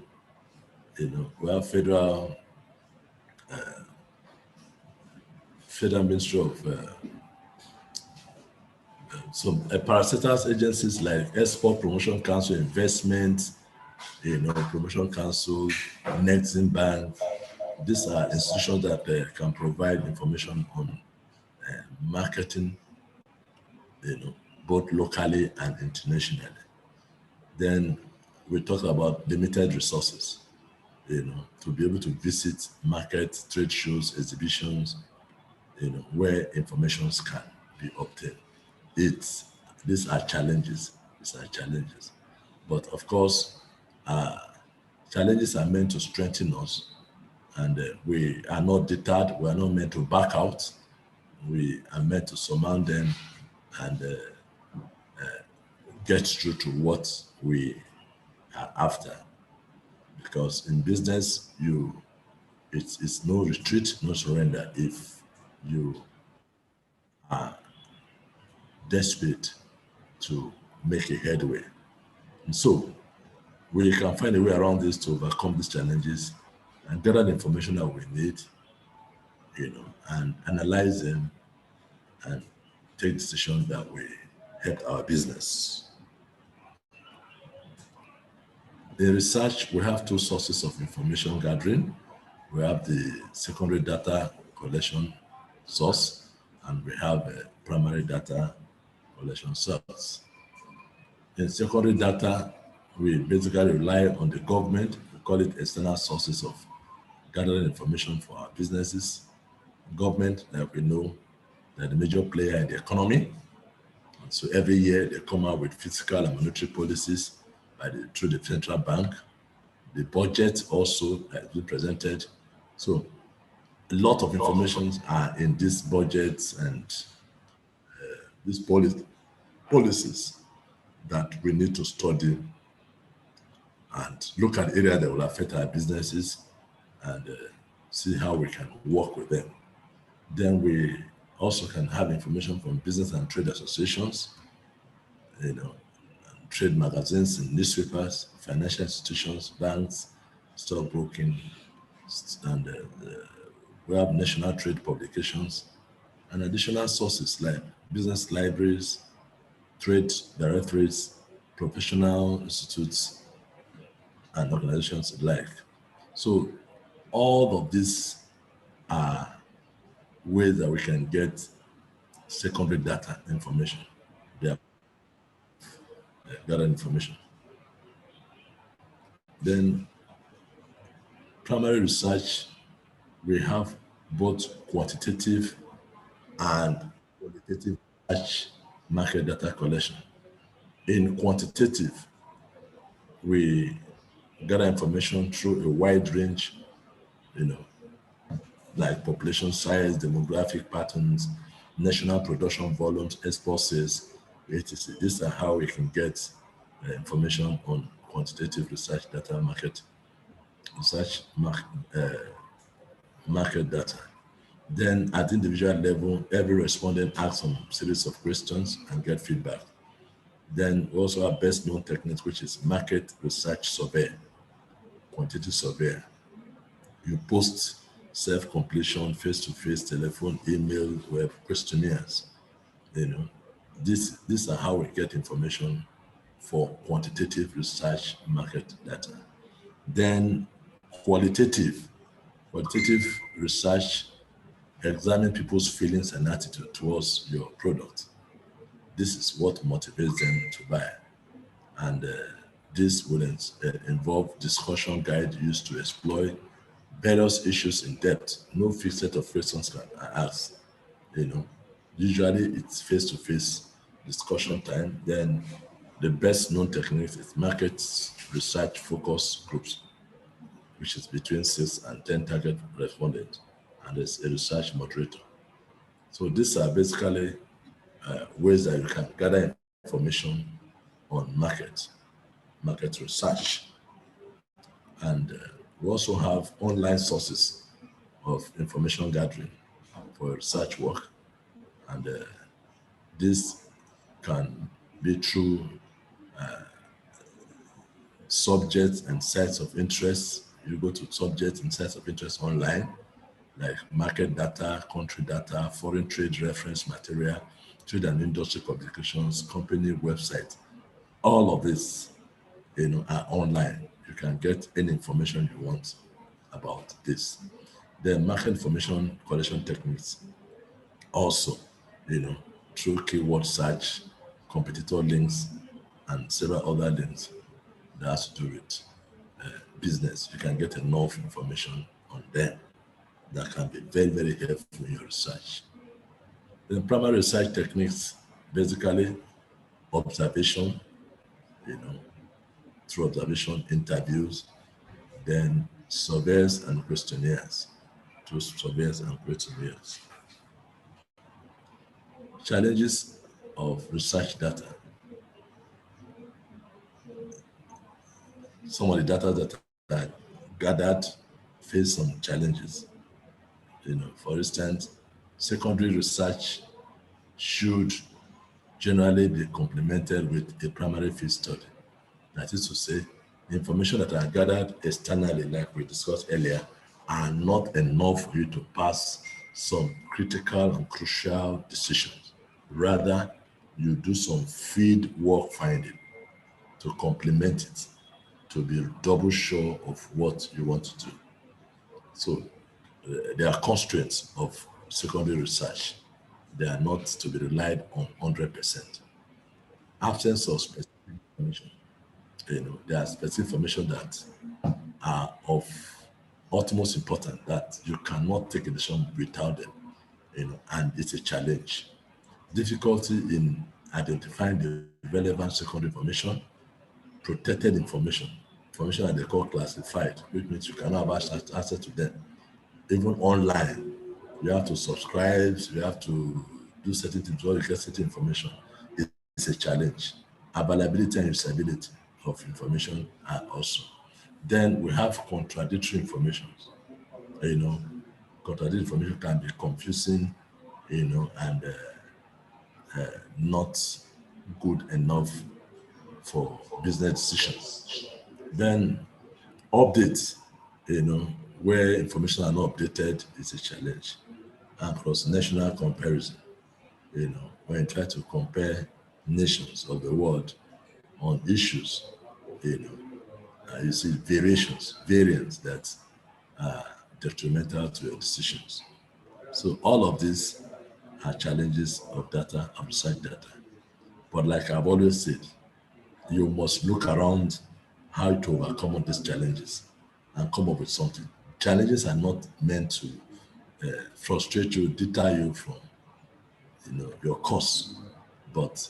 We have Federal Ministry of some parastatals agencies like Export Promotion Council, Investment, Promotion Council, Nexim Bank. These are institutions that can provide information on marketing, both locally and internationally. Then we talk about limited resources, to be able to visit market, trade shows, exhibitions, where information can be obtained. These are challenges. But of course, challenges are meant to strengthen us, and we are not deterred. We are not meant to back out. We are meant to surmount them and get through to what we are after. Because in business, it's no retreat, no surrender. If you are desperate to make a headway. And so we can find a way around this to overcome these challenges and gather the information that we need, and analyze them and take decisions that will help our business. In research, we have two sources of information gathering. We have the secondary data collection source, and we have a primary data collection source. In secondary data, we basically rely on the government. We call it external sources of gathering information for our businesses. Government, that we know, they're the major player in the economy. And so every year they come out with fiscal and monetary policies through the central bank. The budget also has been presented. So a lot of information are in these budgets and these policies that we need to study and look at areas that will affect our businesses and see how we can work with them. Then we also can have information from business and trade associations, trade magazines and newspapers, financial institutions, banks, stockbroking, and we have national trade publications and additional sources like business libraries, trade directories, professional institutes, and organizations alike. So all of these are ways that we can get secondary data information, data information. Then primary research, we have both quantitative and qualitative research market data collection. In quantitative, we gather information through a wide range, like population size, demographic patterns, national production volumes, export sales, etc. These are how we can get information on quantitative research data market data. Then at individual level, every respondent asks some series of questions and get feedback. Then we also have best known techniques, which is market research survey, quantitative survey. You post self-completion, face-to-face, telephone, email, web questionnaires. These are how we get information for quantitative research market data. Then qualitative research examine people's feelings and attitude towards your product. This is what motivates them to buy. And this will involve discussion guide used to explore various issues in depth. No fixed set of questions can ask. Usually it's face-to-face discussion time. Then the best known technique is market research focus groups, which is between 6 and 10 target respondents, and there's a research moderator. So these are basically ways that you can gather information on market research. And we also have online sources of information gathering for research work. And this can be through subjects and sites of interest. You go to subjects and sites of interest online, like market data, country data, foreign trade reference material, trade and industry publications, company website. All of this, are online. You can get any information you want about this. Then market information collection techniques also, through keyword search, competitor links, and several other links that has to do with business. You can get enough information on them that can be very, very helpful in your research. The primary research techniques, basically observation, through observation, interviews, then surveys and questionnaires, through surveys and questionnaires. Challenges of research data. Some of the data that are gathered face some challenges. For instance, secondary research should generally be complemented with a primary field study. That is to say, the information that are gathered externally, like we discussed earlier, are not enough for you to pass some critical and crucial decisions. Rather, you do some field work finding to complement it, to be double sure of what you want to do. So there are constraints of secondary research. They are not to be relied on 100%. Absence of specific information. There are specific information that are of utmost importance that you cannot take a decision without them, and it's a challenge. Difficulty in identifying the relevant secondary information, protected information that they call classified, which means you cannot have access to them. Even online, you have to subscribe, you have to do certain things before you get certain information. It's a challenge. Availability and usability of information are also. Then we have contradictory information. Contradictory information can be confusing, and not good enough for business decisions. Then updates, where information are not updated is a challenge. And cross-national comparison, when you try to compare nations of the world on issues, you see variants that are detrimental to your decisions. So all of these are challenges of data and research data. But like I've always said, you must look around how to overcome these challenges and come up with something. Challenges are not meant to frustrate you, deter you from your course, but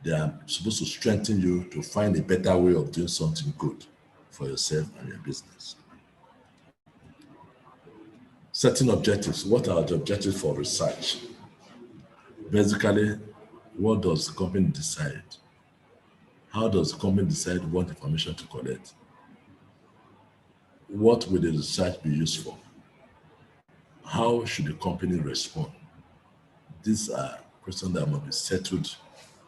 they are supposed to strengthen you to find a better way of doing something good for yourself and your business. Setting objectives. What are the objectives for research? Basically, what does the company decide? How does the company decide what information to collect? What will the research be used for? How should the company respond? These are questions that must be settled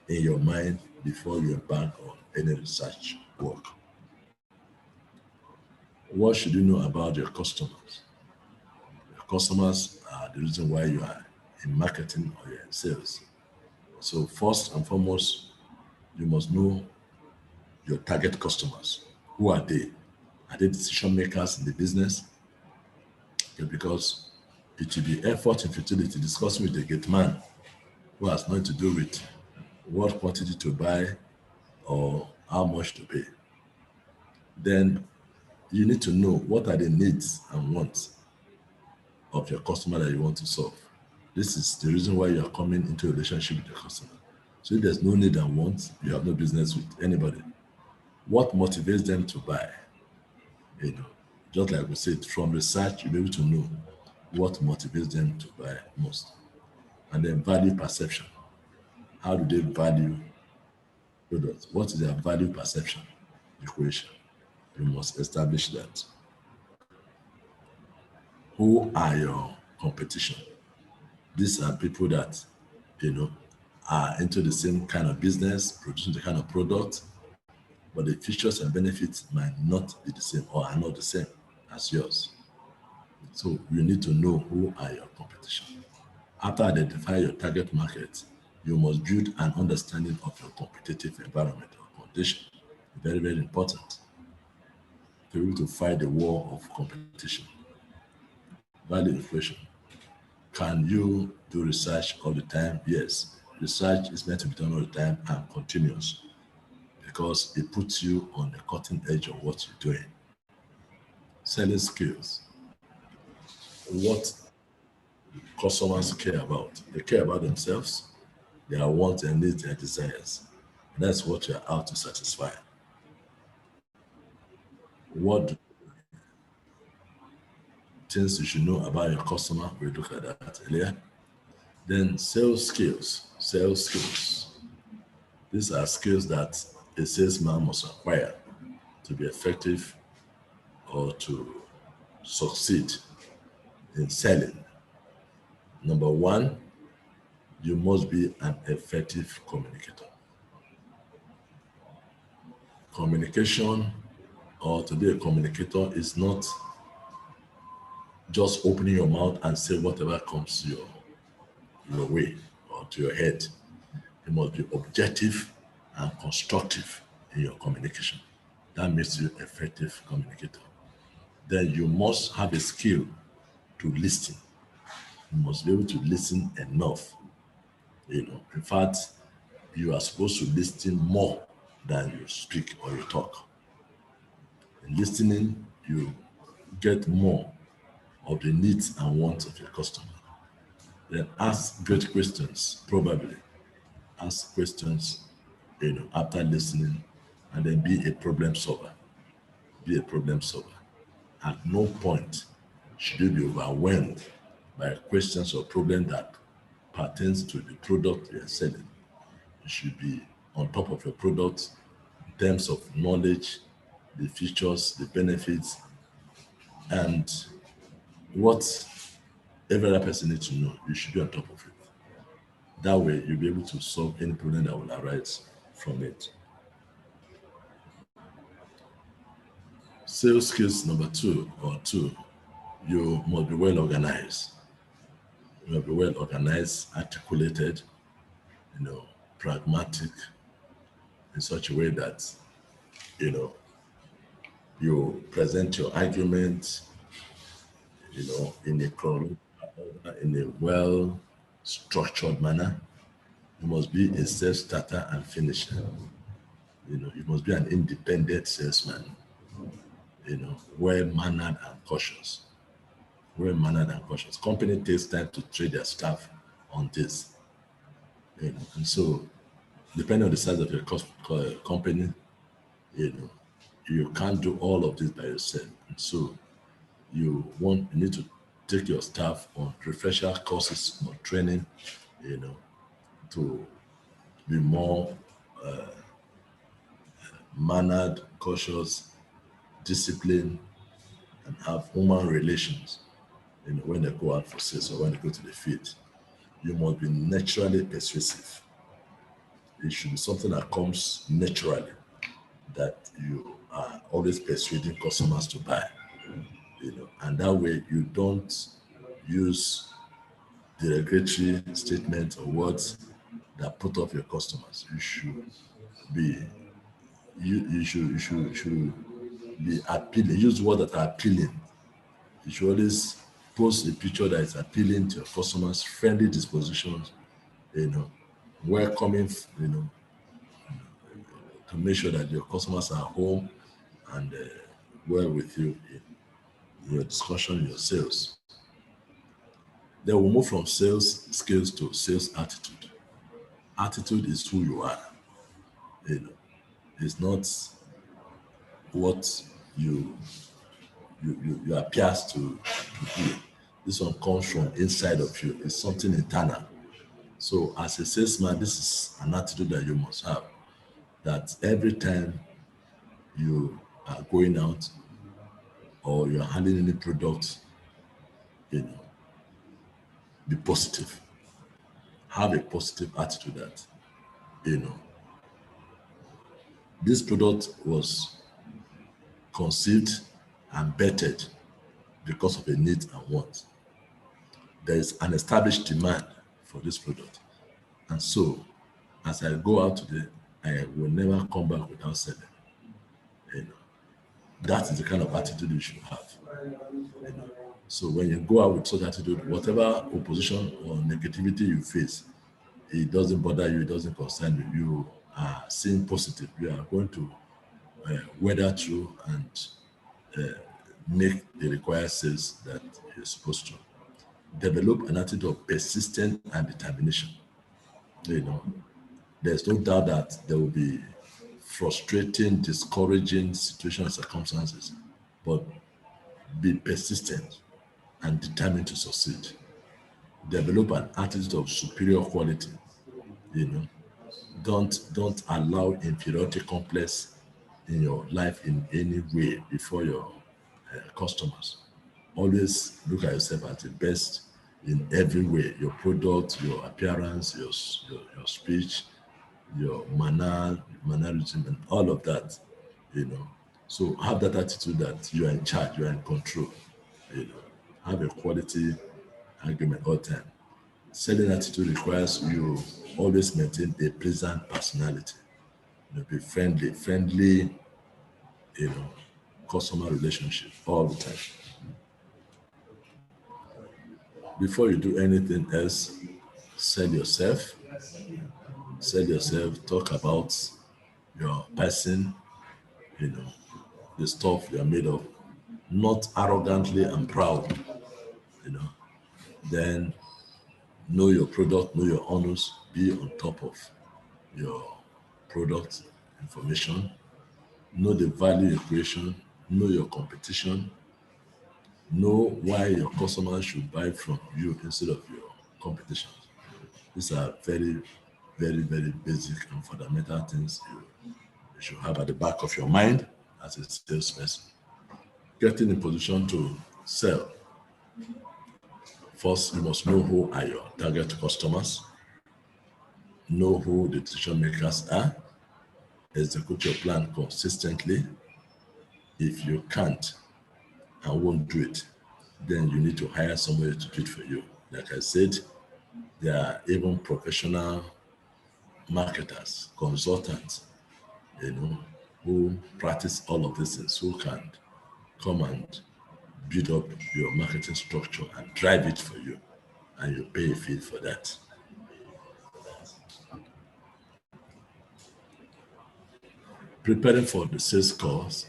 in your mind before you embark on any research work. What should you know about your customers? Your customers are the reason why you are in marketing or you're in sales. So first and foremost, you must know your target customers. Who are they? Are they decision makers in the business? Okay, because it will be effort and futility discussing with the gate man who has nothing to do with what quantity to buy or how much to pay. Then you need to know what are the needs and wants of your customer that you want to solve. This is the reason why you are coming into a relationship with the customer. So if there's no need and want, you have no business with anybody. What motivates them to buy? Just like we said, from research, you'll be able to know what motivates them to buy most. And then value perception. How do they value products? What is their value perception equation? You must establish that. Who are your competition? These are people that, are into the same kind of business, producing the kind of product, but the features and benefits might not be the same or are not the same as yours. So you need to know who are your competition. After identifying your target market, you must build an understanding of your competitive environment or condition. Very, very important to be able to fight the war of competition. Value equation. Can you do research all the time? Yes. Research is meant to be done all the time and continuous because it puts you on the cutting edge of what you're doing. Selling skills. What customers care about. They care about themselves, their wants and needs, their desires. That's what you're out to satisfy. What things you should know about your customer? We looked at that earlier. Then sales skills. Sales skills. These are skills that a salesman must acquire to be effective or to succeed in selling. Number one, you must be an effective communicator. Communication, or to be a communicator, is not just opening your mouth and say whatever comes to your way or to your head. You must be objective and constructive in your communication. That makes you an effective communicator. Then you must have a skill to listen. You must be able to listen enough. In fact, you are supposed to listen more than you speak or you talk. In listening, you get more of the needs and wants of your customer. Then ask great questions, probably. Ask questions, after listening, and then be a problem solver. Be a problem solver. At no point should you be overwhelmed by questions or problems that pertains to the product you're selling. You should be on top of your product in terms of knowledge, the features, the benefits, and what every other person needs to know. You should be on top of it. That way, you'll be able to solve any problem that will arise from it. Sales skills number two, you must be well organized. You must be well organized, articulated, pragmatic, in such a way that, you present your argument, in a well-structured manner. You must be a sales starter and finisher. You must be an independent salesman, well-mannered and cautious. Well-mannered and cautious. Company takes time to train their staff on this. And so, depending on the size of your company, you can't do all of this by yourself. And so, you need to take your staff on refresher courses or training, to be more mannered, cautious, disciplined, and have human relations, when they go out for sales or when they go to the field. You must be naturally persuasive. It should be something that comes naturally, that you are always persuading customers to buy, and that way you don't use derogatory statements or words that put off your customers. You should be be appealing. Use words that are appealing. You should always post a picture that is appealing to your customers, friendly dispositions, welcoming, to make sure that your customers are home and well with you in your discussion, your sales. Then we'll move from sales skills to sales attitude. Attitude is who you are. It's not what you appear to be. This one comes from inside of you. It's something internal. So as a salesman, this is an attitude that you must have, that every time you are going out or you're handling any product, be positive. Have a positive attitude that, this product was conceived and bettered because of a need and want. There is an established demand for this product. And so, as I go out today, I will never come back without selling. That is the kind of attitude you should have. So when you go out with such attitude, whatever opposition or negativity you face, it doesn't bother you, it doesn't concern you. You are seeing positive. You are going to weather through and make the required sales that you're supposed to. Develop an attitude of persistence and determination. There's no doubt that there will be frustrating, discouraging situations and circumstances, but be persistent and determined to succeed. Develop an attitude of superior quality. Don't allow inferiority complex in your life in any way before your customers. Always look at yourself as the best in every way: your product, your appearance, your speech, your mannerism, and all of that. So have that attitude that you are in charge, you are in control. Have a quality argument all the time. Selling attitude requires you always maintain a pleasant personality. Be friendly, customer relationship all the time. Before you do anything else, sell yourself. Sell yourself, talk about your person, the stuff you're made of, not arrogantly and proud. Then know your product, know your honors, be on top of your product information, know the value equation, know your competition, know why your customers should buy from you instead of your competition. These are very, very, very basic and fundamental things you should have at the back of your mind as a salesperson. Getting in position to sell. First, you must know who are your target customers, know who the decision makers are, execute your plan consistently. If you can't and won't do it, then you need to hire somebody to do it for you. Like I said, there are even professional marketers, consultants, who practice all of these things, who can come and build up your marketing structure and drive it for you, and you pay a fee for that. Preparing for the sales calls,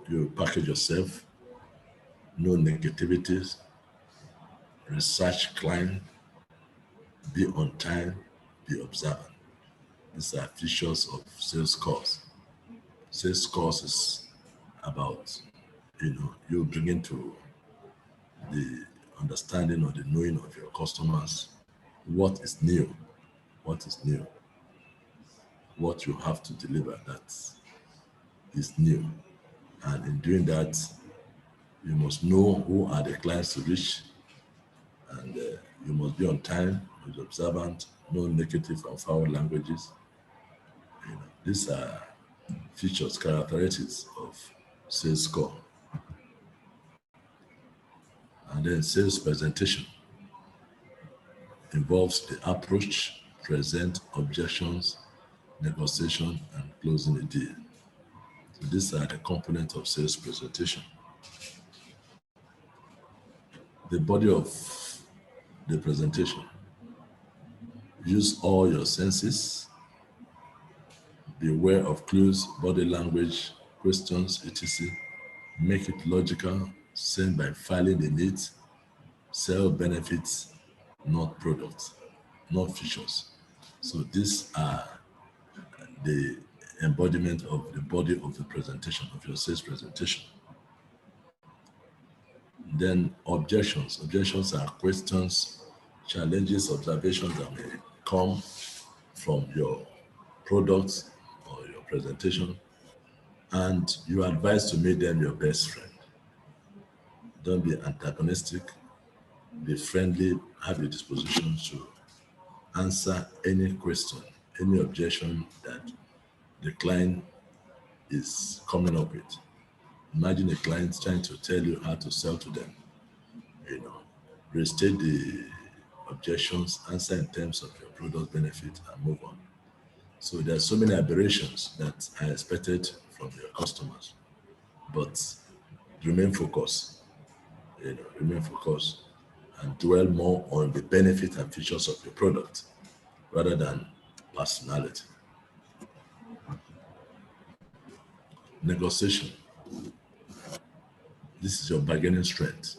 you package yourself, no negativities, research client, be on time, be observant. These are features of sales calls. Sales calls is about, you bringing to the understanding or the knowing of your customers what is new, what you have to deliver that is new. And in doing that, you must know who are the clients to reach, and you must be on time, be observant, no negative and foul languages. These are features, characteristics of sales call. And then sales presentation involves the approach, present, objections, negotiation, and closing a deal. So these are the components of sales presentation. The body of the presentation. Use all your senses. Beware of clues, body language, questions, etc. Make it logical. Send by filing the needs. Sell benefits, not products, not features. So these are the embodiment of the body of the presentation, of your sales presentation. Then objections. Objections are questions, challenges, observations that may come from your products or your presentation, and you are advised to make them your best friend. Don't be antagonistic, be friendly, have a disposition to answer any question, any objection that the client is coming up with. Imagine a client trying to tell you how to sell to them. Restate the objections, answer in terms of your product benefit, and move on. So there are so many aberrations that are expected from your customers, but remain focused. Remain focused and dwell more on the benefit and features of your product rather than personality. Negotiation. This is your bargaining strength.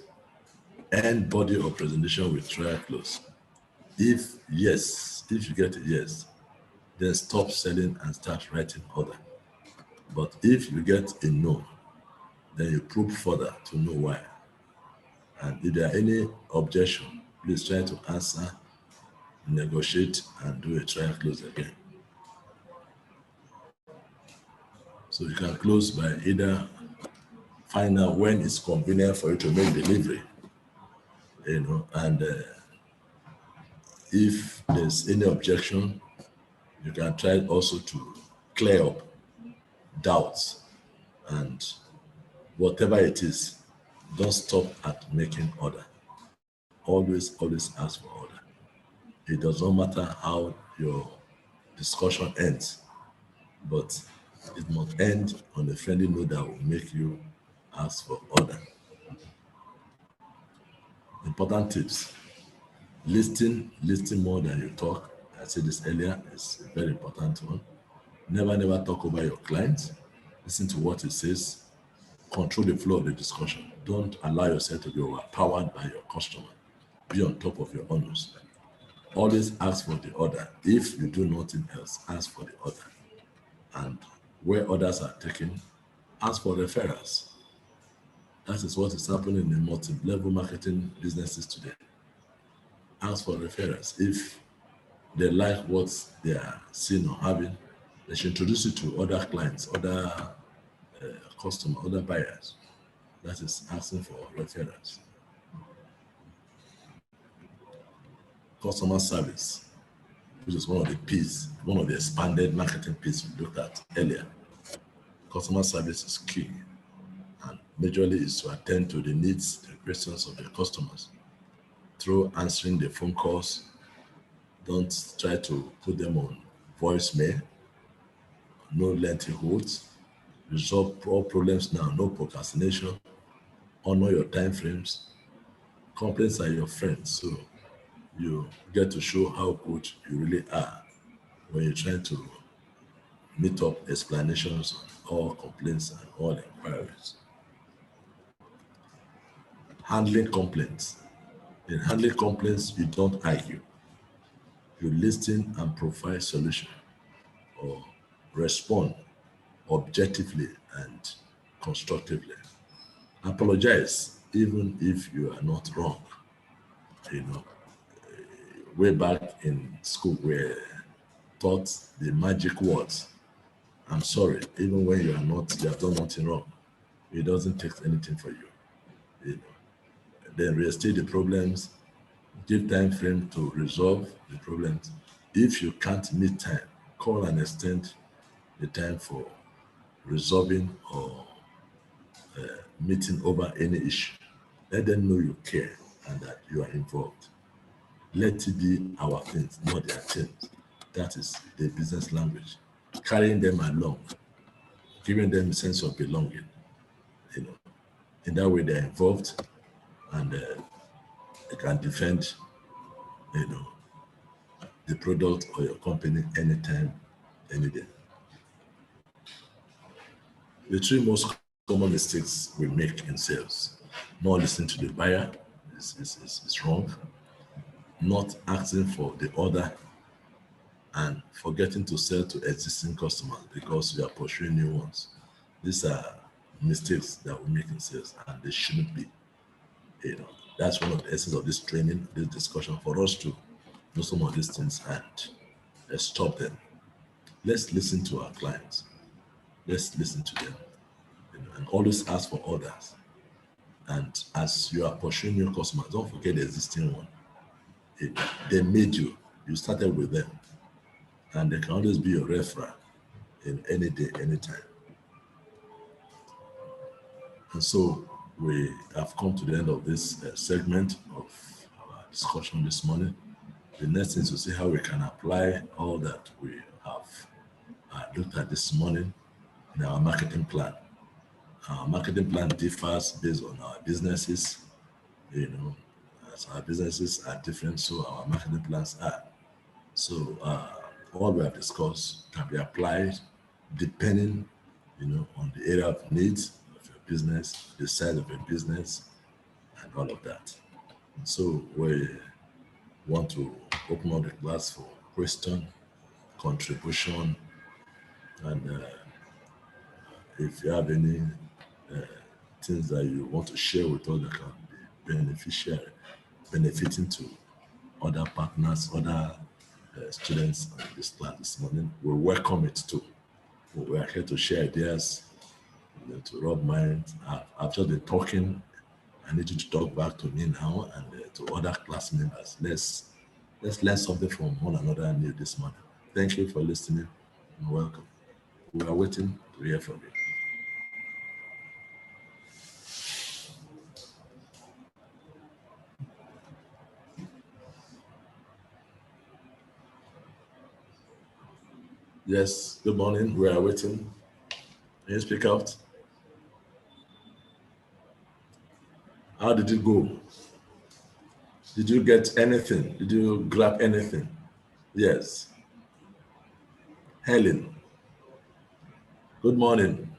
End body or presentation with trial close. If you get a yes, then stop selling and start writing order. But if you get a no, then you probe further to know why. And if there are any objection, please try to answer, negotiate, and do a trial close again. So you can close by either find out when it's convenient for you to make delivery, and if there's any objection, you can try also to clear up doubts, and whatever it is, don't stop at making order. Always ask for order. It does not matter how your discussion ends, but it must end on a friendly note that will make you ask for order. Important tips. Listen more than you talk. I said this earlier, it's a very important one. Never talk over your client. Listen to what he says. Control the flow of the discussion. Don't allow yourself to be overpowered by your customer. Be on top of your honors. Always ask for the order. If you do nothing else, ask for the order. And where orders are taken, ask for referrals. That is what is happening in multi-level marketing businesses today. Ask for referrals. If they like what they are seeing or having, they should introduce you to other clients, other customers, other buyers. That is asking for referrals. Customer service, which is one of the P's, one of the expanded marketing P's we looked at earlier. Customer service is key, and majorly is to attend to the needs, the questions of your customers through answering the phone calls. Don't try to put them on voicemail. No lengthy holds. Resolve all problems now, no procrastination. Honor your time frames. Complaints are your friends, so you get to show how good you really are when you're trying to meet up explanations on all complaints and all inquiries. Handling complaints. In handling complaints, you don't argue. You listen and provide solution or respond objectively and constructively. Apologize even if you are not wrong. Way back in school, we taught the magic words. I'm sorry, even when you have done nothing wrong. It doesn't take anything for you. Then restate the problems, give time frame to resolve the problems. If you can't meet time, call and extend the time for resolving or meeting over any issue. Let them know you care and that you are involved. Let it be our things, not their things. That is the business language. Carrying them along, giving them a sense of belonging. In that way, they're involved and they can defend, the product or your company anytime, any day. The three most common mistakes we make in sales: not listening to the buyer is wrong, not asking for the order, and forgetting to sell to existing customers because you are pursuing new ones. These are mistakes that we make in sales, and they shouldn't be. That's one of the essence of this training, this discussion, for us to know some of these things and stop them. Let's listen to our clients. Let's listen to them, and always ask for others. And as you are pursuing your customers, don't forget the existing one. They made you. You started with them, and they can always be your referral in any day, anytime. And so we have come to the end of this segment of our discussion this morning. The next is to see how we can apply all that we have looked at this morning in our marketing plan. Our marketing plan differs based on our businesses, as our businesses are different, so our marketing plans are. So all we have discussed can be applied depending, on the area of needs of your business, the size of your business, and all of that. And so we want to open up the class for question, contribution, and if you have any things that you want to share with us that can be benefiting to other partners, other students in this class this morning, we welcome it too. We are here to share ideas, to rub minds. I've just been talking. I need you to talk back to me now and to other class members. Let's learn something from one another new this morning. Thank you for listening and welcome. We are waiting to hear from you. Yes, good morning. We are waiting. Can you speak out? How did it go? Did you get anything? Did you grab anything? Yes. Helen. Good morning.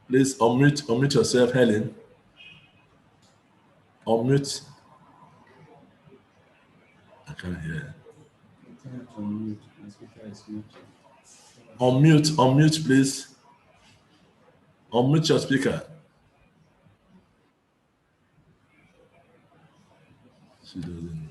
Please unmute yourself, Helen. Unmute. I can't hear. Unmute, please. Unmute your speaker. She doesn't.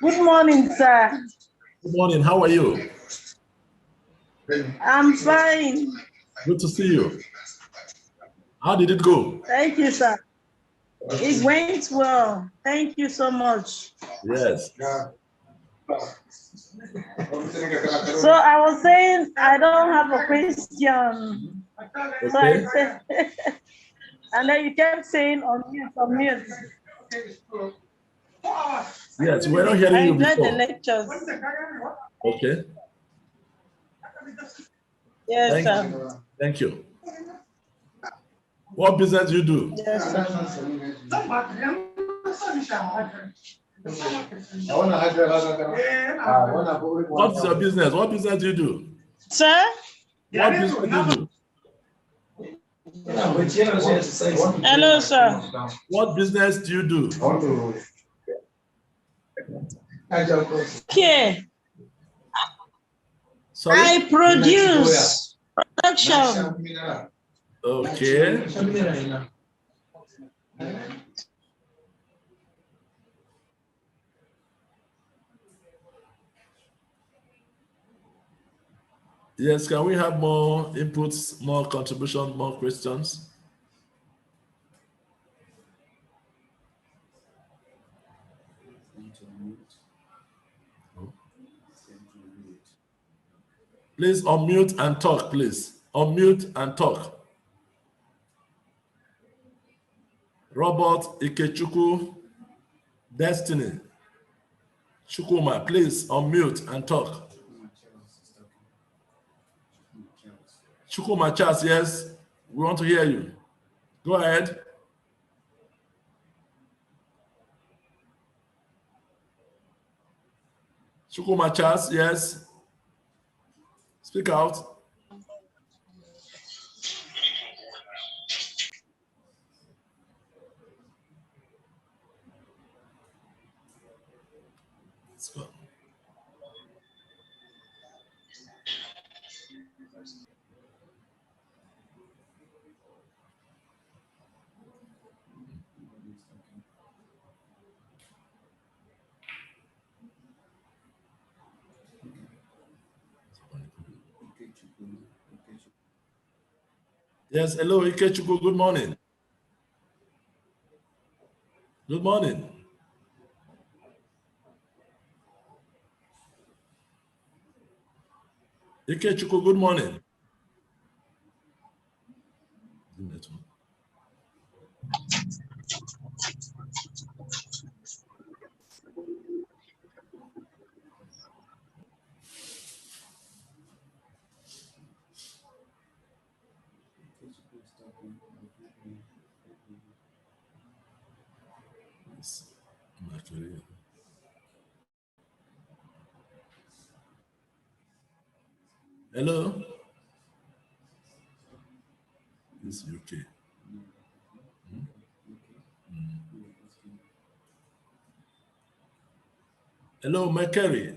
Good morning, sir. Good morning. How are you? I'm fine. Good to see you. How did it go? Thank you, sir. It went well. Thank you so much. Yes. So I was saying I don't have a question. Okay. So I said, and then you kept saying unmute. Yes, we're not hearing you before. I enjoyed the lectures. Okay. Yes, sir. Thank you. What business do you do? Yes, sir. What's your business? What business do you do? Sir? What business do you do? Hello, sir. What business do you do? Okay. Sorry? I produce production. Okay. Yes, can we have more inputs, more contributions, more questions? Please unmute and talk, please. Unmute and talk. Robert Ikechukwu, Destiny, Chukuma, please unmute and talk. Chukuma Charles, yes, we want to hear you. Go ahead. Chukuma Charles, yes. Speak out. Yes, hello, Ikechukwu, good morning. Good morning. Ikechukwu, good morning. Hello? This is UK. Hello, McCary.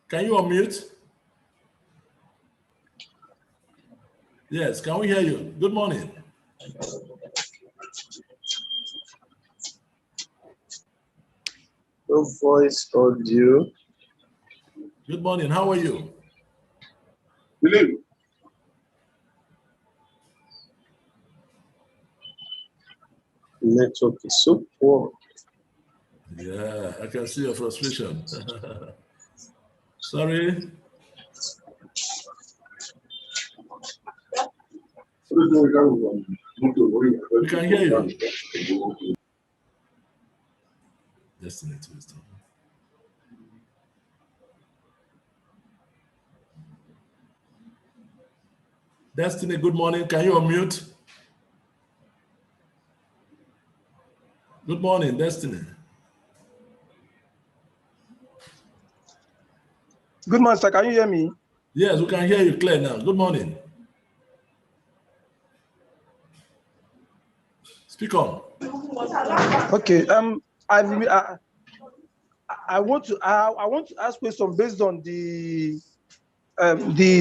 Can you unmute? Yes, can we hear you? Good morning. No voice audio. Good morning, how are you? Believe. Network is so poor. Yeah, I can see your frustration. Sorry. We can hear you. Destiny Twister. Destiny, good morning. Can you unmute? Good morning, Destiny. Good morning, sir. Can you hear me? Yes, we can hear you clear now. Good morning. Speak on. Okay. I want to ask question based on the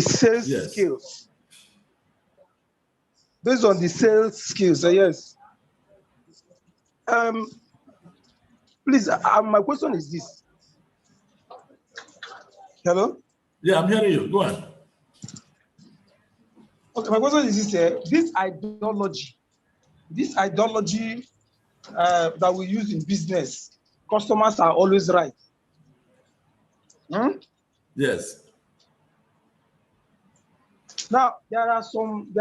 sales skills. Based on the sales skills, yes. Please, my question is this. Hello? Yeah, I'm hearing you. Go on. Okay, my question is this: this ideology that we use in business, customers are always right. Yes. Now there are some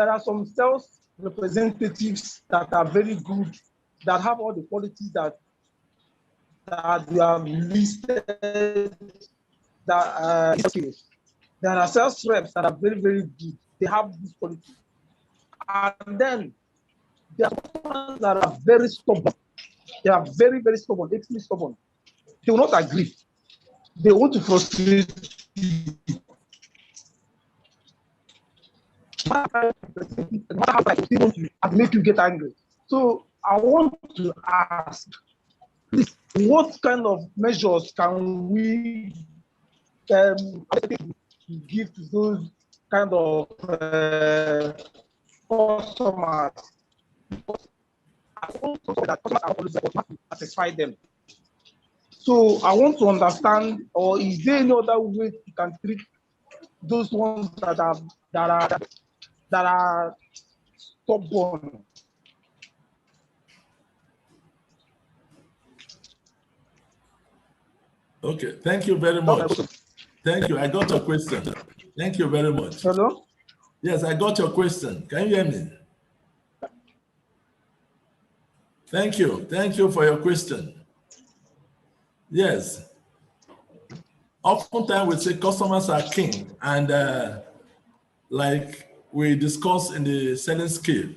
sales representatives that are very good, that have all the qualities that we have listed. Skills. There are sales reps that are very, very good. They have this quality. And then there are ones that are very stubborn. They are very, very stubborn, extremely stubborn. They will not agree. They want to frustrate you. No matter how they want you and make you get angry. So I want to ask, please, what kind of measures can we give to those kind of customers? I want to that customers are always supposed to satisfy them. So I want to understand, or is there any other way you can treat those ones that are stubborn? Okay, thank you very much. Thank you. I got your question. Thank you very much. Hello? Yes, I got your question. Can you hear me? Thank you. Thank you for your question. Yes. Oftentimes we say customers are king, and like we discussed in the selling skill,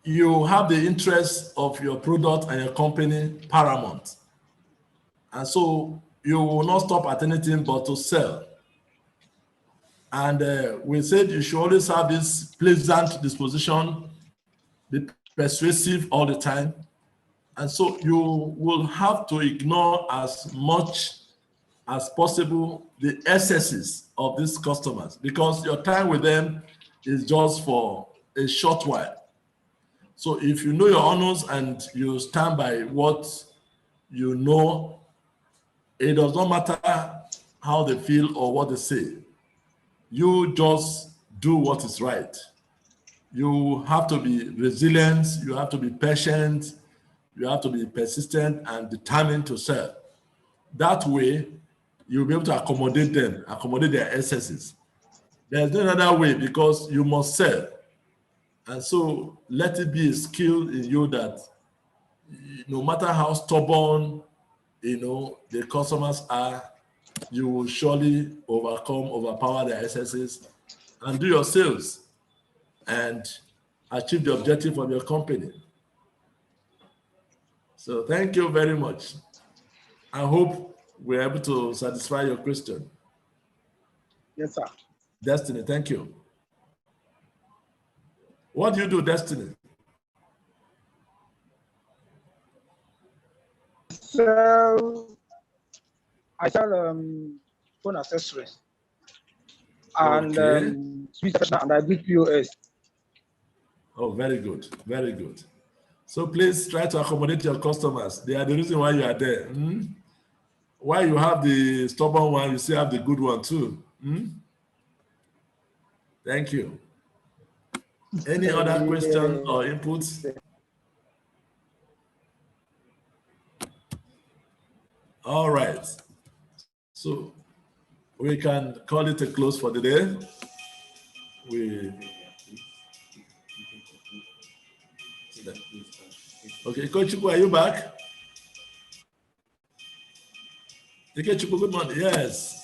you have the interest of your product and your company paramount. And so you will not stop at anything but to sell. And we said you should always have this pleasant disposition, be persuasive all the time. And so you will have to ignore as much as possible the excesses of these customers, because your time with them is just for a short while. So if you know your honors and you stand by what you know, it does not matter how they feel or what they say. You just do what is right. You have to be resilient, you have to be patient, you have to be persistent and determined to serve. That way, you'll be able to accommodate them, accommodate their excesses. There's no other way because you must serve. And so let it be a skill in you that no matter how stubborn, the customers are, you will surely overpower their excesses and do your sales and achieve the objective of your company. So thank you very much. I hope we're able to satisfy your question. Yes, sir. Destiny, thank you. What do you do, Destiny? I sell phone accessories and Okay. and I do POS. Oh, very good, very good. So please try to accommodate your customers. They are the reason why you are there. Why you have the stubborn one, you still have the good one too. Thank you. Any other questions or inputs? All right. So we can call it a close for the day. Okay, Coach Chuku, are you back? Okay, Chuku, good morning. Yes.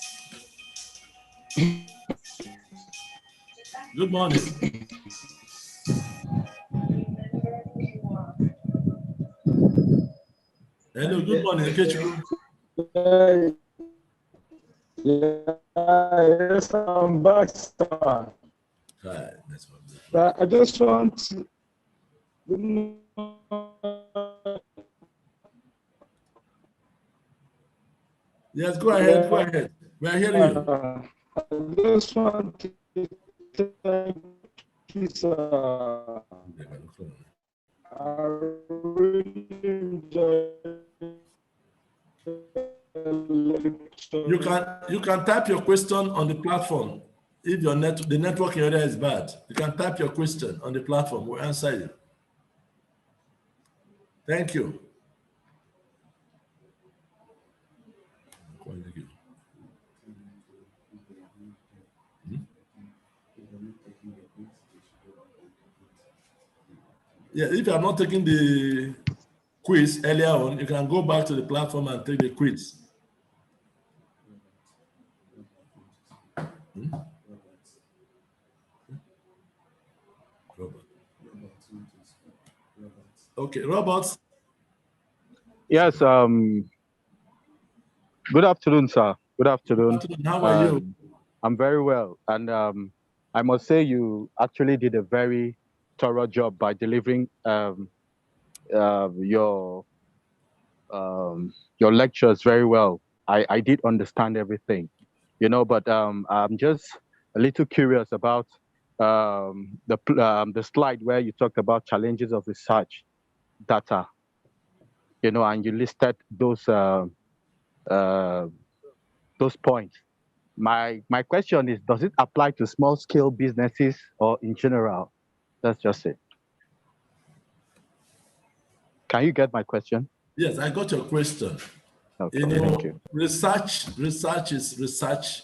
Good morning. Hello, good morning, Ikechukwu. Yes, I'm back, sir. Hi, that's what I just want to. Yes, go ahead, go ahead. We are hearing you. I just want to thank you, sir. I really enjoyed You can type your question on the platform. If the network in your area is bad, you can type your question on the platform. We'll answer you. Thank you. Yeah, if you are not taking the quiz earlier on, you can go back to the platform and take the quiz. Robert. Okay, Robert. Yes, good afternoon, sir. Good afternoon. How are you? I'm very well. And I must say you actually did a very thorough job by delivering your lectures very well. I did understand everything, but I'm just a little curious about the slide where you talked about challenges of research data, and you listed those points. My question is, does it apply to small scale businesses or in general? That's just it. Can you get my question? Yes, I got your question. Okay, thank you. Research is research,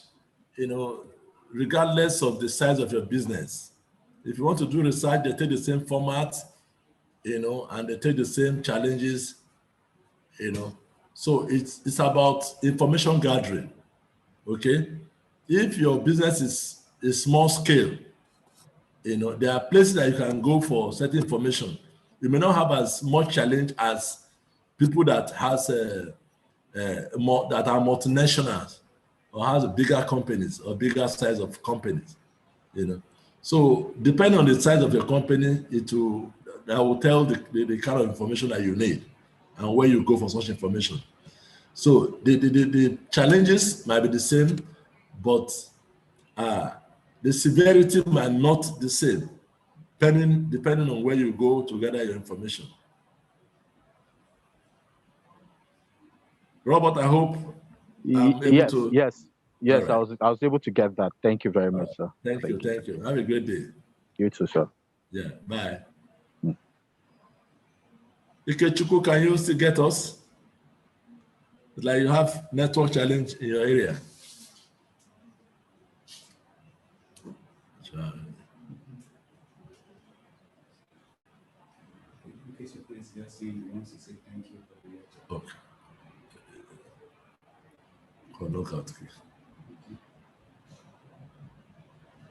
regardless of the size of your business. If you want to do research, they take the same format, and they take the same challenges, So it's about information gathering, okay? If your business is small scale, there are places that you can go for certain information. You may not have as much challenge as people that has that are multinationals or has bigger companies or bigger size of companies, So depending on the size of your company, that will tell the kind of information that you need and where you go for such information. So the challenges might be the same, but the severity might not the same, depending on where you go to gather your information. Robert, I hope I'm able to. Yes. Yes, All right. I was able to get that. Thank you very All much, right. sir. Thank you. Thank you. Have a great day. You too, sir. Yeah. Bye. Ikechukwu, can you still get us? It's like you have network challenge in your area. Sure. Okay. Oh, knockout.